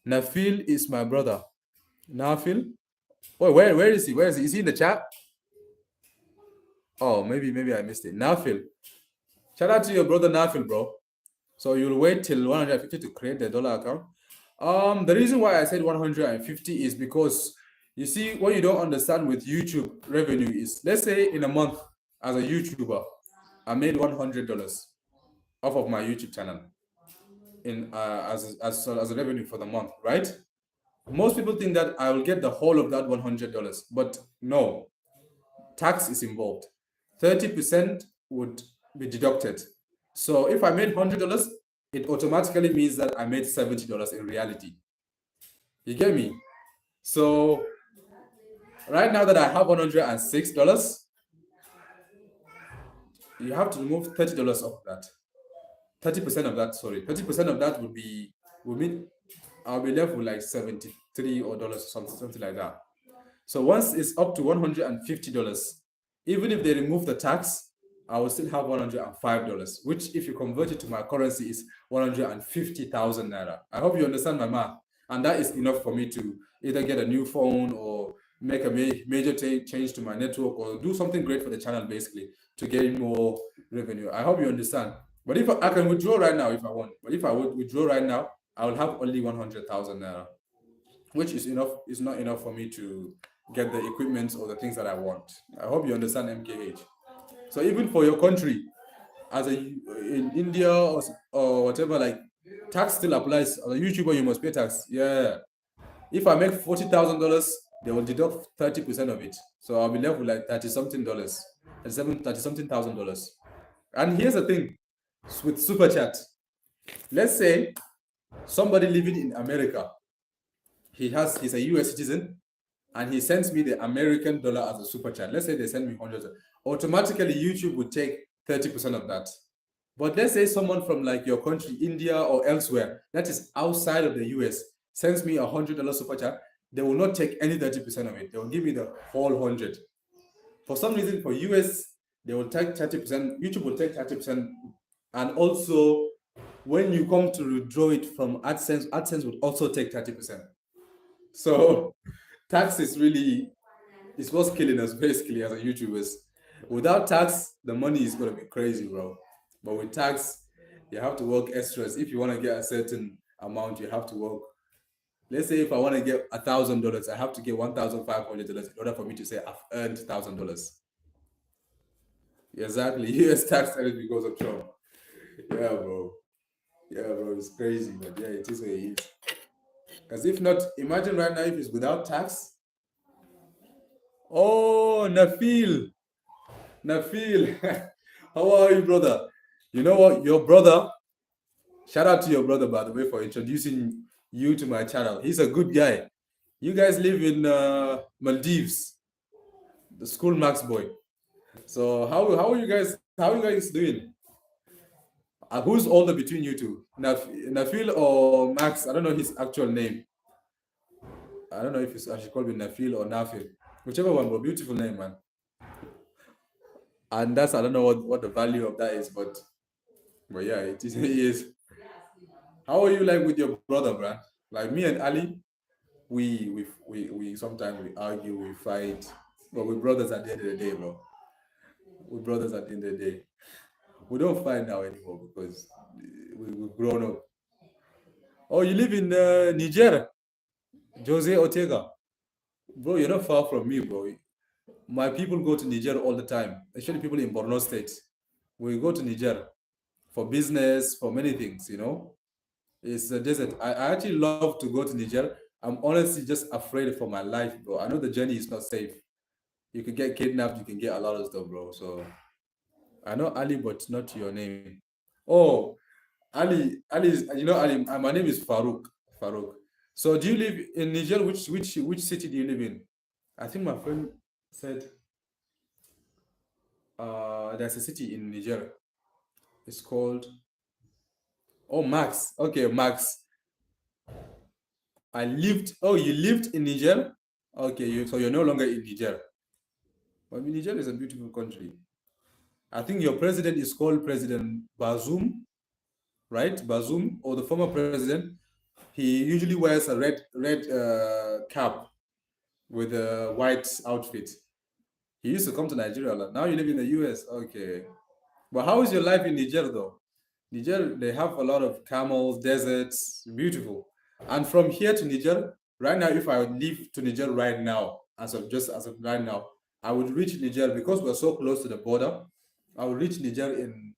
Nafil is my brother. Nafil? Oh, where is he? Where is he? Is he in the chat? Oh, maybe I missed it. Nafil. Shout out to your brother Nafil, bro. So you'll wait till 150 to create the dollar account. The reason why I said 150 is because, you see, what you don't understand with YouTube revenue is, let's say in a month, as a YouTuber, I made $100 off of my YouTube channel in as a revenue for the month, right? Most people think that I will get the whole of that $100, but no, tax is involved. 30% would be deducted. So if I made $100, it automatically means that I made $70 in reality. You get me? So right now that I have $106, you have to remove $30 of that. 30% of that, sorry. 30% of that would mean I'll be left with like 73 or dollars, something like that. So once it's up to $150, even if they remove the tax, I will still have $105, which, if you convert it to my currency, is 150,000 naira. I hope you understand my math. And that is enough for me to either get a new phone or make a major change to my network, or do something great for the channel, basically, to gain more revenue. I hope you understand. But if I can withdraw right now if I want, but if I would withdraw right now, I will have only 100,000 naira, which is not enough for me to get the equipment or the things that I want. I hope you understand, MKH. So even for your country, as in India or whatever, like, tax still applies. As a YouTuber, you must pay tax. Yeah. If I make $40,000, they will deduct 30% of it. So I'll be left with like 30 something dollars, 30 something thousand dollars. And here's the thing with Super Chat. Let's say somebody living in America, he's a US citizen, and he sends me the American dollar as a super chat. Let's say they send me 100. Automatically, YouTube would take 30% of that. But let's say someone from like your country, India or elsewhere, that is outside of the US, sends me $100 super chat, they will not take any 30% of it. They will give me the whole 100. For some reason, for US, they will take 30%. YouTube will take 30%. And also, when you come to withdraw it from AdSense, AdSense would also take 30%. So tax is what's killing us, basically, as a YouTubers. Without tax, the money is gonna be crazy, bro. But with tax, you have to work extras. If you want to get a certain amount, you have to work. Let's say if I want to get $1,000, I have to get $1,500 in order for me to say I've earned $1,000. Exactly. US tax tariff because of Trump. Yeah, bro. Yeah, bro. It's crazy, but yeah, it is what it is. Because if not, imagine right now if it's without tax. Oh, Nafil, how are you, brother? You know what? Your brother, shout out to your brother, by the way, for introducing you to my channel. He's a good guy. You guys live in Maldives, the school Max boy. So how are you guys doing? Who's older between you two? Nafil or Max? I don't know his actual name. I don't know if I should call him Nafil or Nafil. Whichever one, but beautiful name, man. And I don't know what the value of that is, but yeah, it is. It is. How are you like with your brother, bruh? Like me and Ali, we sometimes we argue, we fight, but we're brothers at the end of the day, bro. we're brothers at the end of the day. We don't fight now anymore because we've grown up. Oh, you live in Niger, Jose Ortega. Bro, you're not far from me, bro. My people go to Niger all the time, especially people in Borno State. We go to Niger for business, for many things, you know. It's a desert. I actually love to go to Niger. I'm honestly just afraid for my life, bro. I know the journey is not safe. You can get kidnapped, you can get a lot of stuff, bro. So I know Ali, but not your name. Oh, Ali is, you know, Ali. My name is Farouk. Farouk. So do you live in Niger? Which city do you live in? I think my friend said there's a city in Niger. It's called, oh, Max. Okay, Max. I lived. Oh, you lived in Niger? Okay, so you're no longer in Niger. I mean, Niger is a beautiful country. I think your president is called President Bazoum, right? Bazoum, or the former president. He usually wears a red cap with a white outfit. He used to come to Nigeria a lot. Now you live in the US. Okay. But how is your life in Niger though? Niger, they have a lot of camels, deserts, beautiful. And from here to Niger, right now, if I would leave to Niger right now, as of right now, I would reach Niger because we're so close to the border. I would reach Niger in,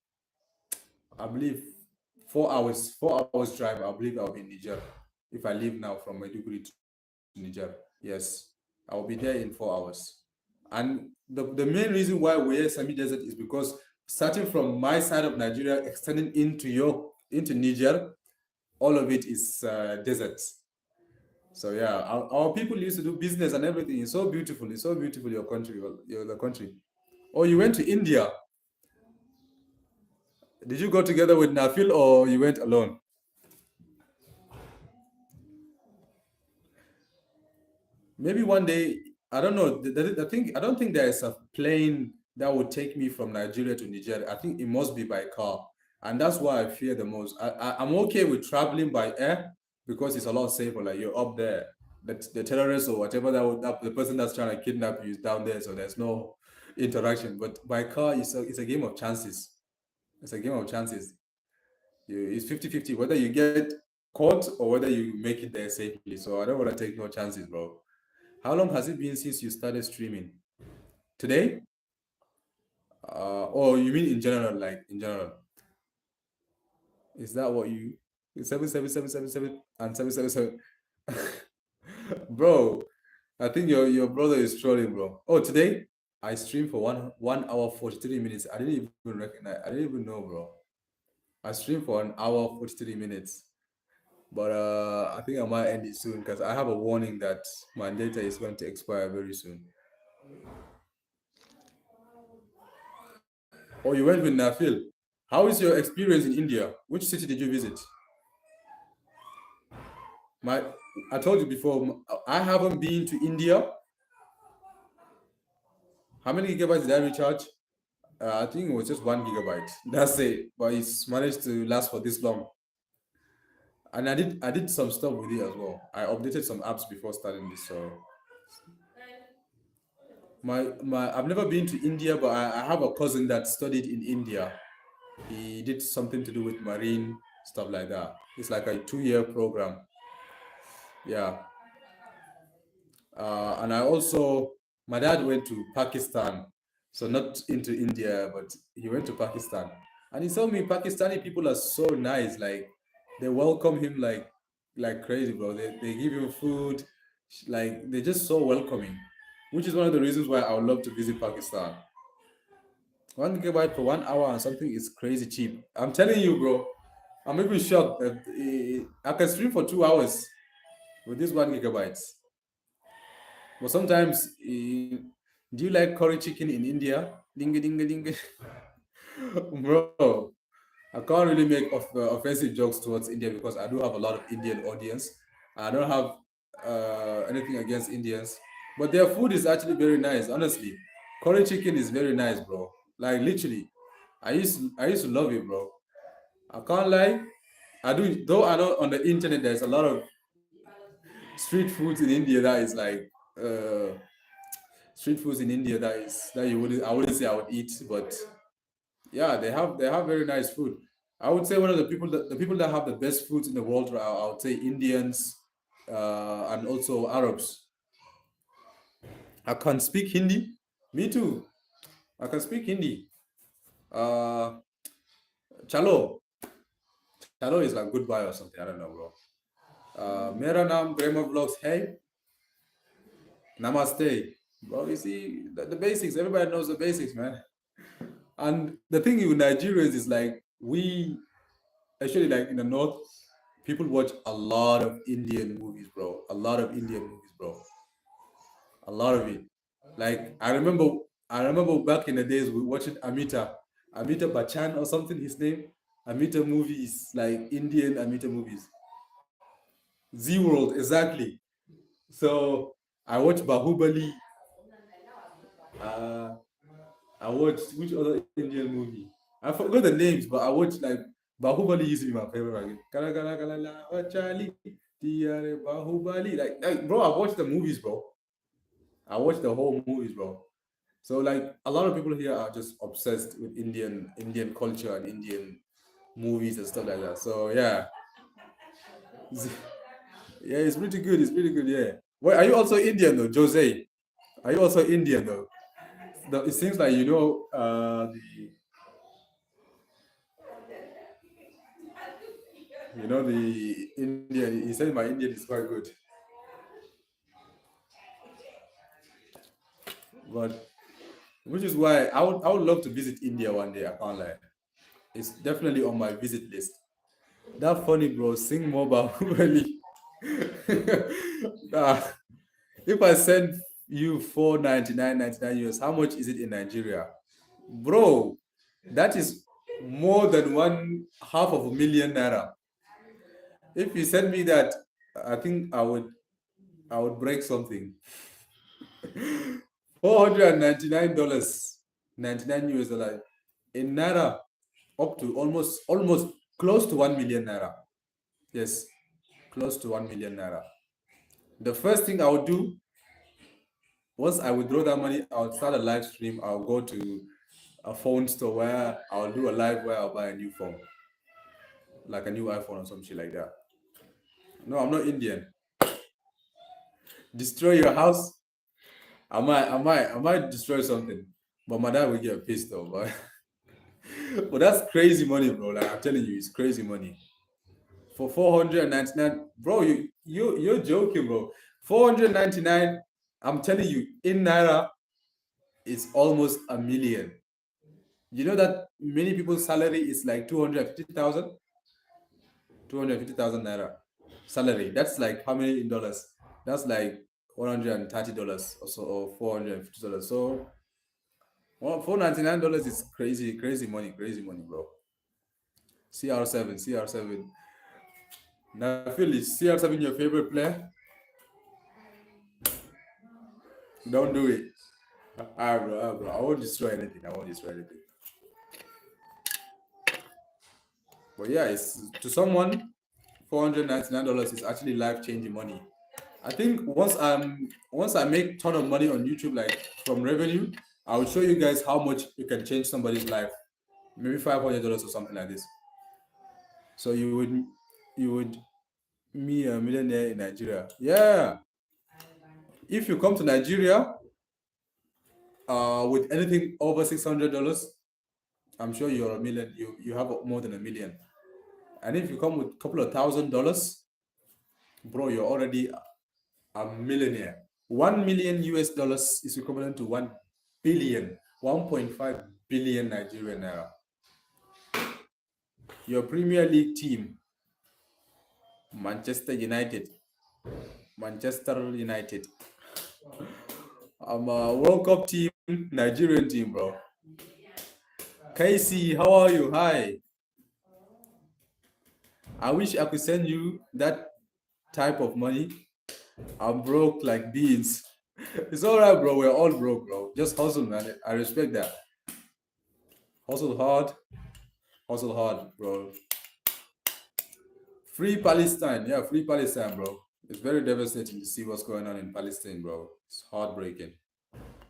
I believe, 4 hours. 4 hours drive. I believe I'll be in Niger if I leave now from Maiduguri to Niger. Yes, I'll be there in 4 hours. And the main reason why we're semi desert is because starting from my side of Nigeria, extending into Niger, all of it is desert. So yeah, our people used to do business and everything. It's so beautiful. It's so beautiful, your country, the country. Oh, you went to India. Did you go together with Nafil or you went alone? Maybe one day, I don't know. I don't think there is a plane that would take me from Nigeria to Nigeria. I think it must be by car, and that's why I fear the most. I'm okay with traveling by air because it's a lot safer. Like you're up there, the terrorists or whatever that the person that's trying to kidnap you is down there, so there's no interaction. But by car, it's a game of chances. It's a game of chances. It's 50-50 whether you get caught or whether you make it there safely. So I don't want to take no chances, bro. How long has it been since you started streaming? Today? Or you mean in general, like in general? Is that what you 77777 and 777? Bro, I think your brother is trolling, bro. Oh, today I streamed for 1 hour 43 minutes. I didn't even recognize. I didn't even know, bro. I streamed for 1 hour 43 minutes. But I think I might end it soon because I have a warning that my data is going to expire very soon. Oh, you went with Nafil. How is your experience in India? Which city did you visit? My, I told you before, I haven't been to India. How many gigabytes did I recharge? I think it was just 1 gigabyte. That's it. But it's managed to last for this long. And I did some stuff with it as well. I updated some apps before starting this. So I've never been to India, but I have a cousin that studied in India. He did something to do with marine stuff like that. It's like a 2 year program. Yeah. And I also, my dad went to Pakistan, so not into India, but he went to Pakistan, and he told me Pakistani people are so nice. Like they welcome him like crazy, bro. They give him food, like they're just so welcoming, which is one of the reasons why I would love to visit Pakistan. 1 gigabyte for 1 hour and something is crazy cheap. I'm telling you, bro. I'm even shocked that I can stream for 2 hours with this 1 gigabyte. But sometimes, do you like curry chicken in India? Ding ding ding. Bro, I can't really make offensive jokes towards India because I do have a lot of Indian audience. I don't have anything against Indians, but their food is actually very nice. Honestly, curry chicken is very nice, bro. Like literally, I used to love it, bro. I can't lie. I do though. I know on the internet there's a lot of street foods in India that is like uh, street foods in India that you wouldn't I wouldn't say I would eat, but yeah, they have very nice food. I would say one of the people that have the best foods in the world I would say Indians, and also Arabs. I can speak Hindi. Me too. I can speak Hindi. Uh, Chalo. Chalo is like goodbye or something. I don't know, bro. Mera naam Prema Vlogs. Hey, namaste. Bro, you see the basics. Everybody knows the basics, man. And the thing with Nigerians is like we actually like in the north, people watch a lot of Indian movies, bro. A lot of Indian movies, bro. A lot of it. Like I remember back in the days we watching Amita Bachchan or something. His name, Amita movies, like Indian Amita movies. Z World, exactly. So I watched Bahubali. Uh, I watched which other Indian movie? I forgot the names, but I watched like Bahubali used to be my favorite. Again. Kala kala kala la Charlie, tiare Bahubali. Like, bro, I watched the movies, bro. I watched the whole movies, bro. So like a lot of people here are just obsessed with Indian culture and Indian movies and stuff like that. So yeah, yeah, it's pretty good. It's pretty good. Yeah. Wait, are you also Indian though, Jose? Are you also Indian though? It seems like the Indian. He said my Indian is quite good, but which is why I would love to visit India one day. I can't lie. It's definitely on my visit list. That funny, bro. Sing more about Bahubali. Nah, if I send you 499.99 euros, how much is it in Nigeria? Bro, that is more than one half of a million naira. If you send me that, I think I would break something. $499, 99 US dollar in naira, up to almost close to 1 million naira. Yes, close to 1 million naira. The first thing I would do once I withdraw that money, I'll start a live stream. I'll go to a phone store where I'll do a live where I'll buy a new phone, like a new iPhone or some shit like that. No, I'm not Indian. Destroy your house. I might destroy something, but my dad will get pissed though. But that's crazy money, bro. Like I'm telling you, it's crazy money for 499, bro. You're joking, bro. 499. I'm telling you, in naira, it's almost a million. You know that many people's salary is like 250,000 naira salary. That's like how many in dollars? That's like $130 or so, or $450. So $499 is crazy, crazy money, bro. CR7. Now, Phil, is CR7 your favorite player? Don't do it. Bro. I won't destroy anything. But yeah, it's to someone, $499 is actually life changing money. I think once I make ton of money on YouTube, like from revenue, I will show you guys how much it can change somebody's life. Maybe $500 or something like this. So you would me a millionaire in Nigeria. Yeah. If you come to Nigeria, with anything over $600, I'm sure you're a million. You have more than a million. And if you come with a couple of $1,000, bro, you're already a millionaire. 1 million US dollars is equivalent to 1 billion, 1.5 billion Nigerian naira. Your Premier League team, Manchester United. I'm a World Cup team, Nigerian team, bro. Casey, how are you? Hi. I wish I could send you that type of money. I'm broke like beans. It's all right, bro. We're all broke, bro. Just hustle, man. I respect that. Hustle hard, bro. Free Palestine. Yeah, free Palestine, bro. It's very devastating to see what's going on in Palestine, bro. It's heartbreaking.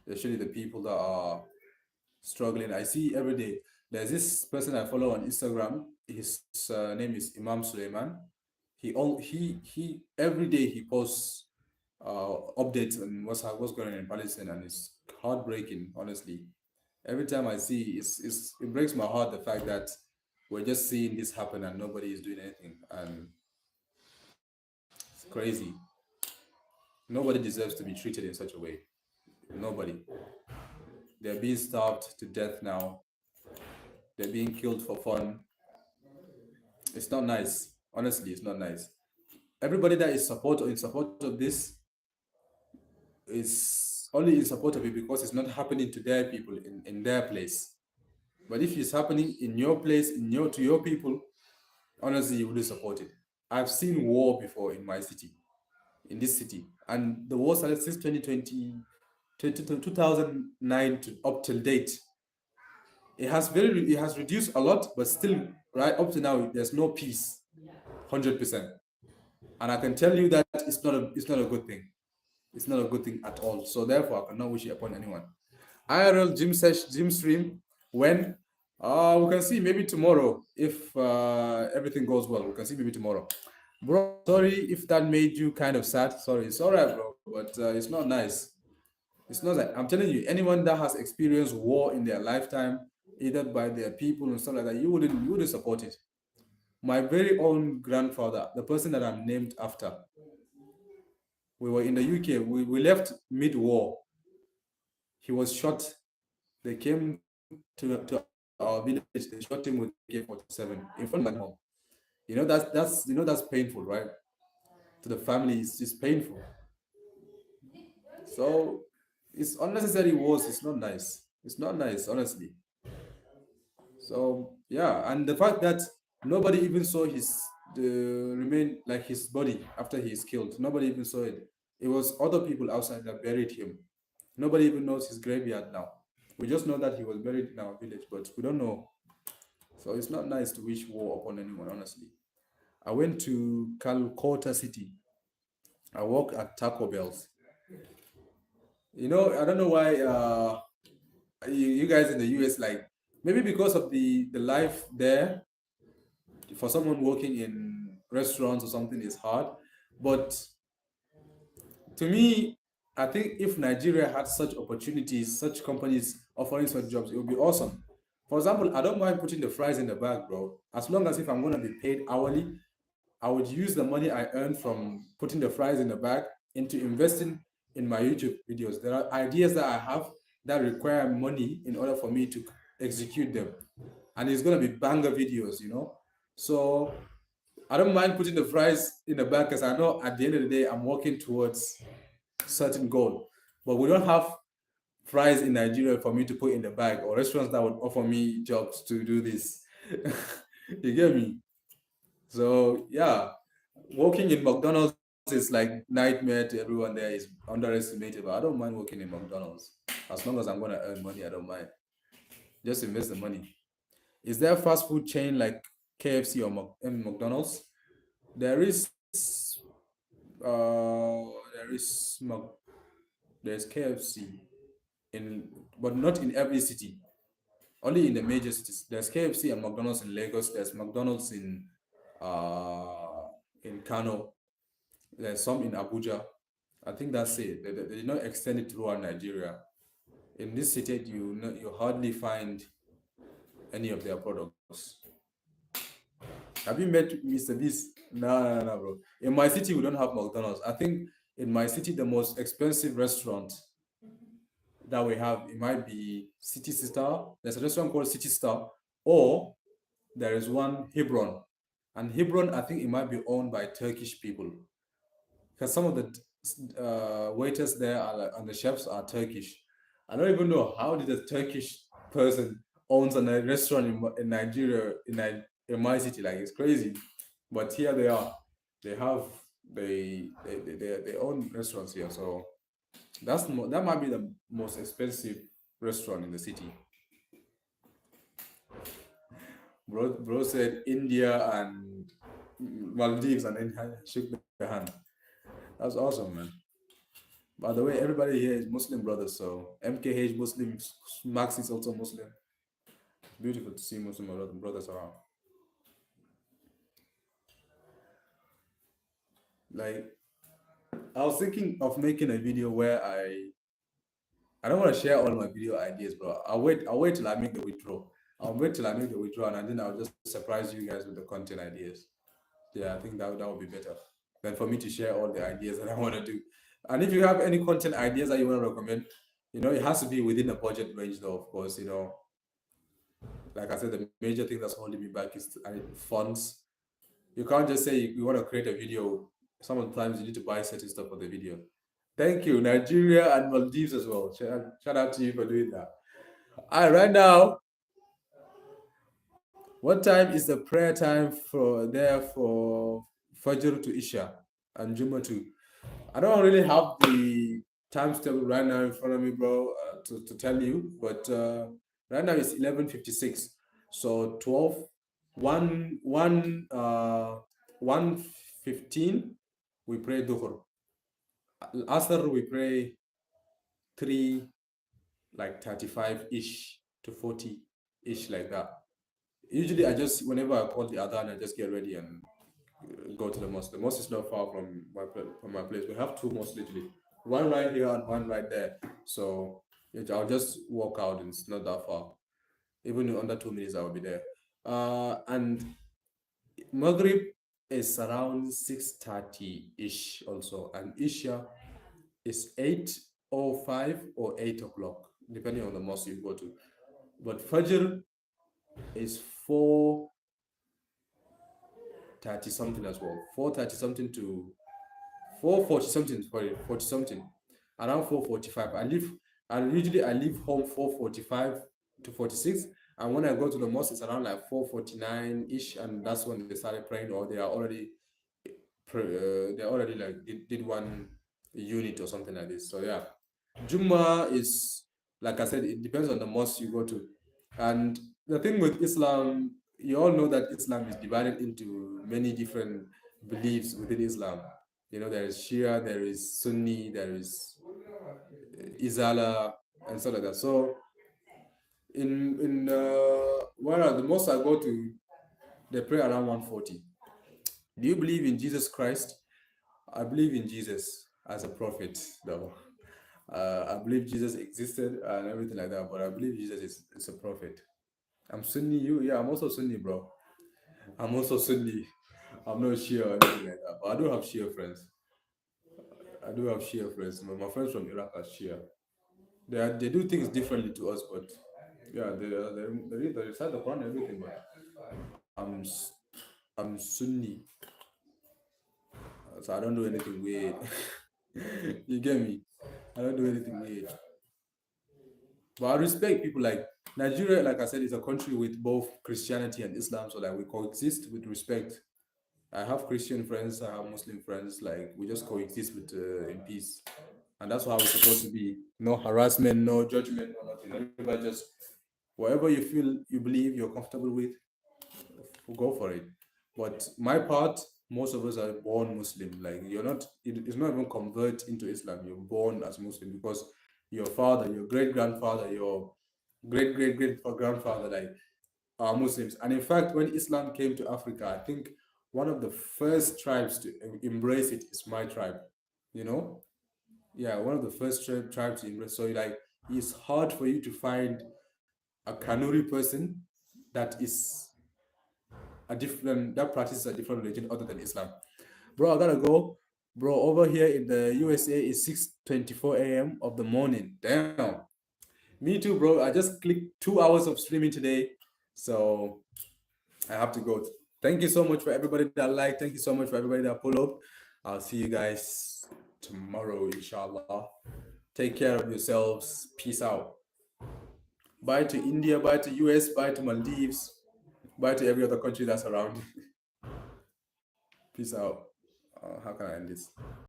especially the people that are struggling. I see every day. There's this person I follow on Instagram. His name is Imam Suleiman. He every day he posts updates on what's going on in Palestine, and it's heartbreaking. Honestly, every time I see, it breaks my heart the fact that we're just seeing this happen and nobody is doing anything, and it's crazy. Nobody deserves to be treated in such a way. Nobody. They're being starved to death now. They're being killed for fun. It's not nice. Honestly, it's not nice. Everybody that is in support of this is only in support of it because it's not happening to their people in their place. But if it's happening in your place, to your people, honestly, you wouldn't support it. I've seen war before in my city, in this city, and the war started since 2020, 2009 to up till date. It has reduced a lot, but still, right up to now, there's no peace, 100%. And I can tell you that it's not a good thing. It's not a good thing at all. So therefore, I cannot wish it upon anyone. IRL gym stream when we can see maybe tomorrow if everything goes well. We can see maybe tomorrow. Bro, sorry if that made you kind of sad. Sorry, it's alright, bro, but it's not nice. It's not like I'm telling you, anyone that has experienced war in their lifetime, either by their people and stuff like that, you wouldn't support it. My very own grandfather, the person that I'm named after, we were in the UK. We left mid-war. He was shot. They came to our village. They shot him with AK-47 in front of my mom. That's painful, right? To the family, it's just painful. So it's unnecessary wars. It's not nice. It's not nice, honestly. So yeah, and the fact that nobody even saw the remain like his body after he is killed. Nobody even saw it. It was other people outside that buried him. Nobody even knows his graveyard now. We just know that he was buried in our village, but we don't know. So it's not nice to wish war upon anyone, honestly. I went to Calcutta City. I worked at Taco Bell's. I don't know why you guys in the US, like, maybe because of the life there, for someone working in restaurants or something is hard. But to me, I think if Nigeria had such opportunities, such companies offering such jobs, it would be awesome. For example, I don't mind putting the fries in the bag, bro. As long as if I'm gonna be paid hourly, I would use the money I earn from putting the fries in the bag into investing in my YouTube videos. There are ideas that I have that require money in order for me to execute them. And it's gonna be banger videos. So I don't mind putting the fries in the bag because I know at the end of the day I'm working towards certain goal. But we don't have fries in Nigeria for me to put in the bag, or restaurants that would offer me jobs to do this. You get me? So yeah, working in McDonald's is like nightmare to everyone there, is underestimated. But I don't mind working in McDonald's. As long as I'm gonna earn money, I don't mind. Just invest the money. Is there a fast food chain like KFC or McDonald's? There is there is there's KFC but not in every city. Only in the major cities. There's KFC and McDonald's in Lagos. There's McDonald's in Kano. There's some in Abuja. I think that's it. They did not extend it throughout Nigeria. In this city, you hardly find any of their products. Have you met Mr. Beast? No, bro. In my city, we don't have McDonald's. I think in my city, the most expensive restaurant that we have, it might be City Star. There's a restaurant called City Star, or there is one Hebron. And Hebron, I think it might be owned by Turkish people, because some of the waiters there and the chefs are Turkish. I don't even know how did a Turkish person owns a restaurant in Nigeria, in my city. Like, it's crazy. But here they are. They have they own restaurants here. So that might be the most expensive restaurant in the city. Bro said India and Maldives, and then shook the hand. That's awesome, man. By the way, everybody here is Muslim brothers, so MKH Muslim, Max is also Muslim. It's beautiful to see Muslim brothers around. Like, I was thinking of making a video where I don't want to share all my video ideas, bro. I'll wait till I make the withdrawal. I'll wait till I make the withdrawal, and then I'll just surprise you guys with the content ideas. Yeah, I think that would be better than for me to share all the ideas that I want to do. And if you have any content ideas that you want to recommend, it has to be within a budget range, though. Of course, like I said, the major thing that's holding me back is funds. You can't just say you want to create a video. Sometimes you need to buy certain stuff for the video. Thank you, Nigeria and Maldives as well. Shout out to you for doing that. All right, right now, what time is the prayer time for Fajr to Isha and Juma too? I don't really have the time table right now in front of me, bro, to tell you, but right now it's 11:56. So 12, 1:15, we pray Dhuhr. Asr, we pray 3, like 35-ish to 40-ish, like that. Usually, whenever I call the adhan, I just get ready and go to the mosque. The mosque is not far from my place. We have two mosques literally, one right here and one right there. So I'll just walk out, and it's not that far. Even in under 2 minutes, I will be there. And Maghrib is around 6:30-ish also, and Isha is 8:05 or 8 o'clock, depending on the mosque you go to. But Fajr is 4:30 something as well. 4:30 something to 4:40 something. Sorry, 40 something. Around 4:45. I leave home 4:45 to 46. And when I go to the mosque, it's around like 4:49-ish, and that's when they started praying, or they already like did one unit or something like this. So yeah, Jumma is, like I said, it depends on the mosque you go to. And the thing with Islam, you all know that Islam is divided into many different beliefs within Islam. There is Shia, there is Sunni, there is Izala, and stuff like that. So in where the mosque I go to, they pray around 1:40. Do you believe in Jesus Christ? I believe in Jesus as a prophet, though. I believe Jesus existed and everything like that, but I believe Jesus is a prophet. I'm Sunni, yeah, I'm also Sunni, bro. I'm also Sunni. I'm not Shia or anything like that, but I do have Shia friends. My friends from Iraq are Shia. They do things differently to us, but yeah, they recite the Quran and everything, but I'm Sunni, so I don't do anything weird. You get me? I don't do anything weird. But I respect people. Like Nigeria, like I said, is a country with both Christianity and Islam, so like we coexist with respect. I have Christian friends, I have Muslim friends. Like we just coexist in peace, and that's how it's supposed to be. No harassment, no judgment, no nothing. Everybody just whatever you feel, you believe, you're comfortable with, go for it. But my part, most of us are born Muslim. Like it's not even convert into Islam. You're born as Muslim because your father, your great grandfather, your great great great grandfather, like are Muslims. And in fact, when Islam came to Africa, I think one of the first tribes to embrace it is my tribe. Yeah, one of the first tribes to embrace. So like, it's hard for you to find a Kanuri person that practices a different religion other than Islam. Bro, I gotta go. Bro, over here in the USA it's 6:24 a.m. of the morning. Damn. Me too, bro. I just clicked 2 hours of streaming today, so I have to go. Thank you so much for everybody that liked. Thank you so much for everybody that pulled up. I'll see you guys tomorrow, inshallah. Take care of yourselves. Peace out. Bye to India, bye to US, bye to Maldives, bye to every other country that's around. Peace out. How can I end this?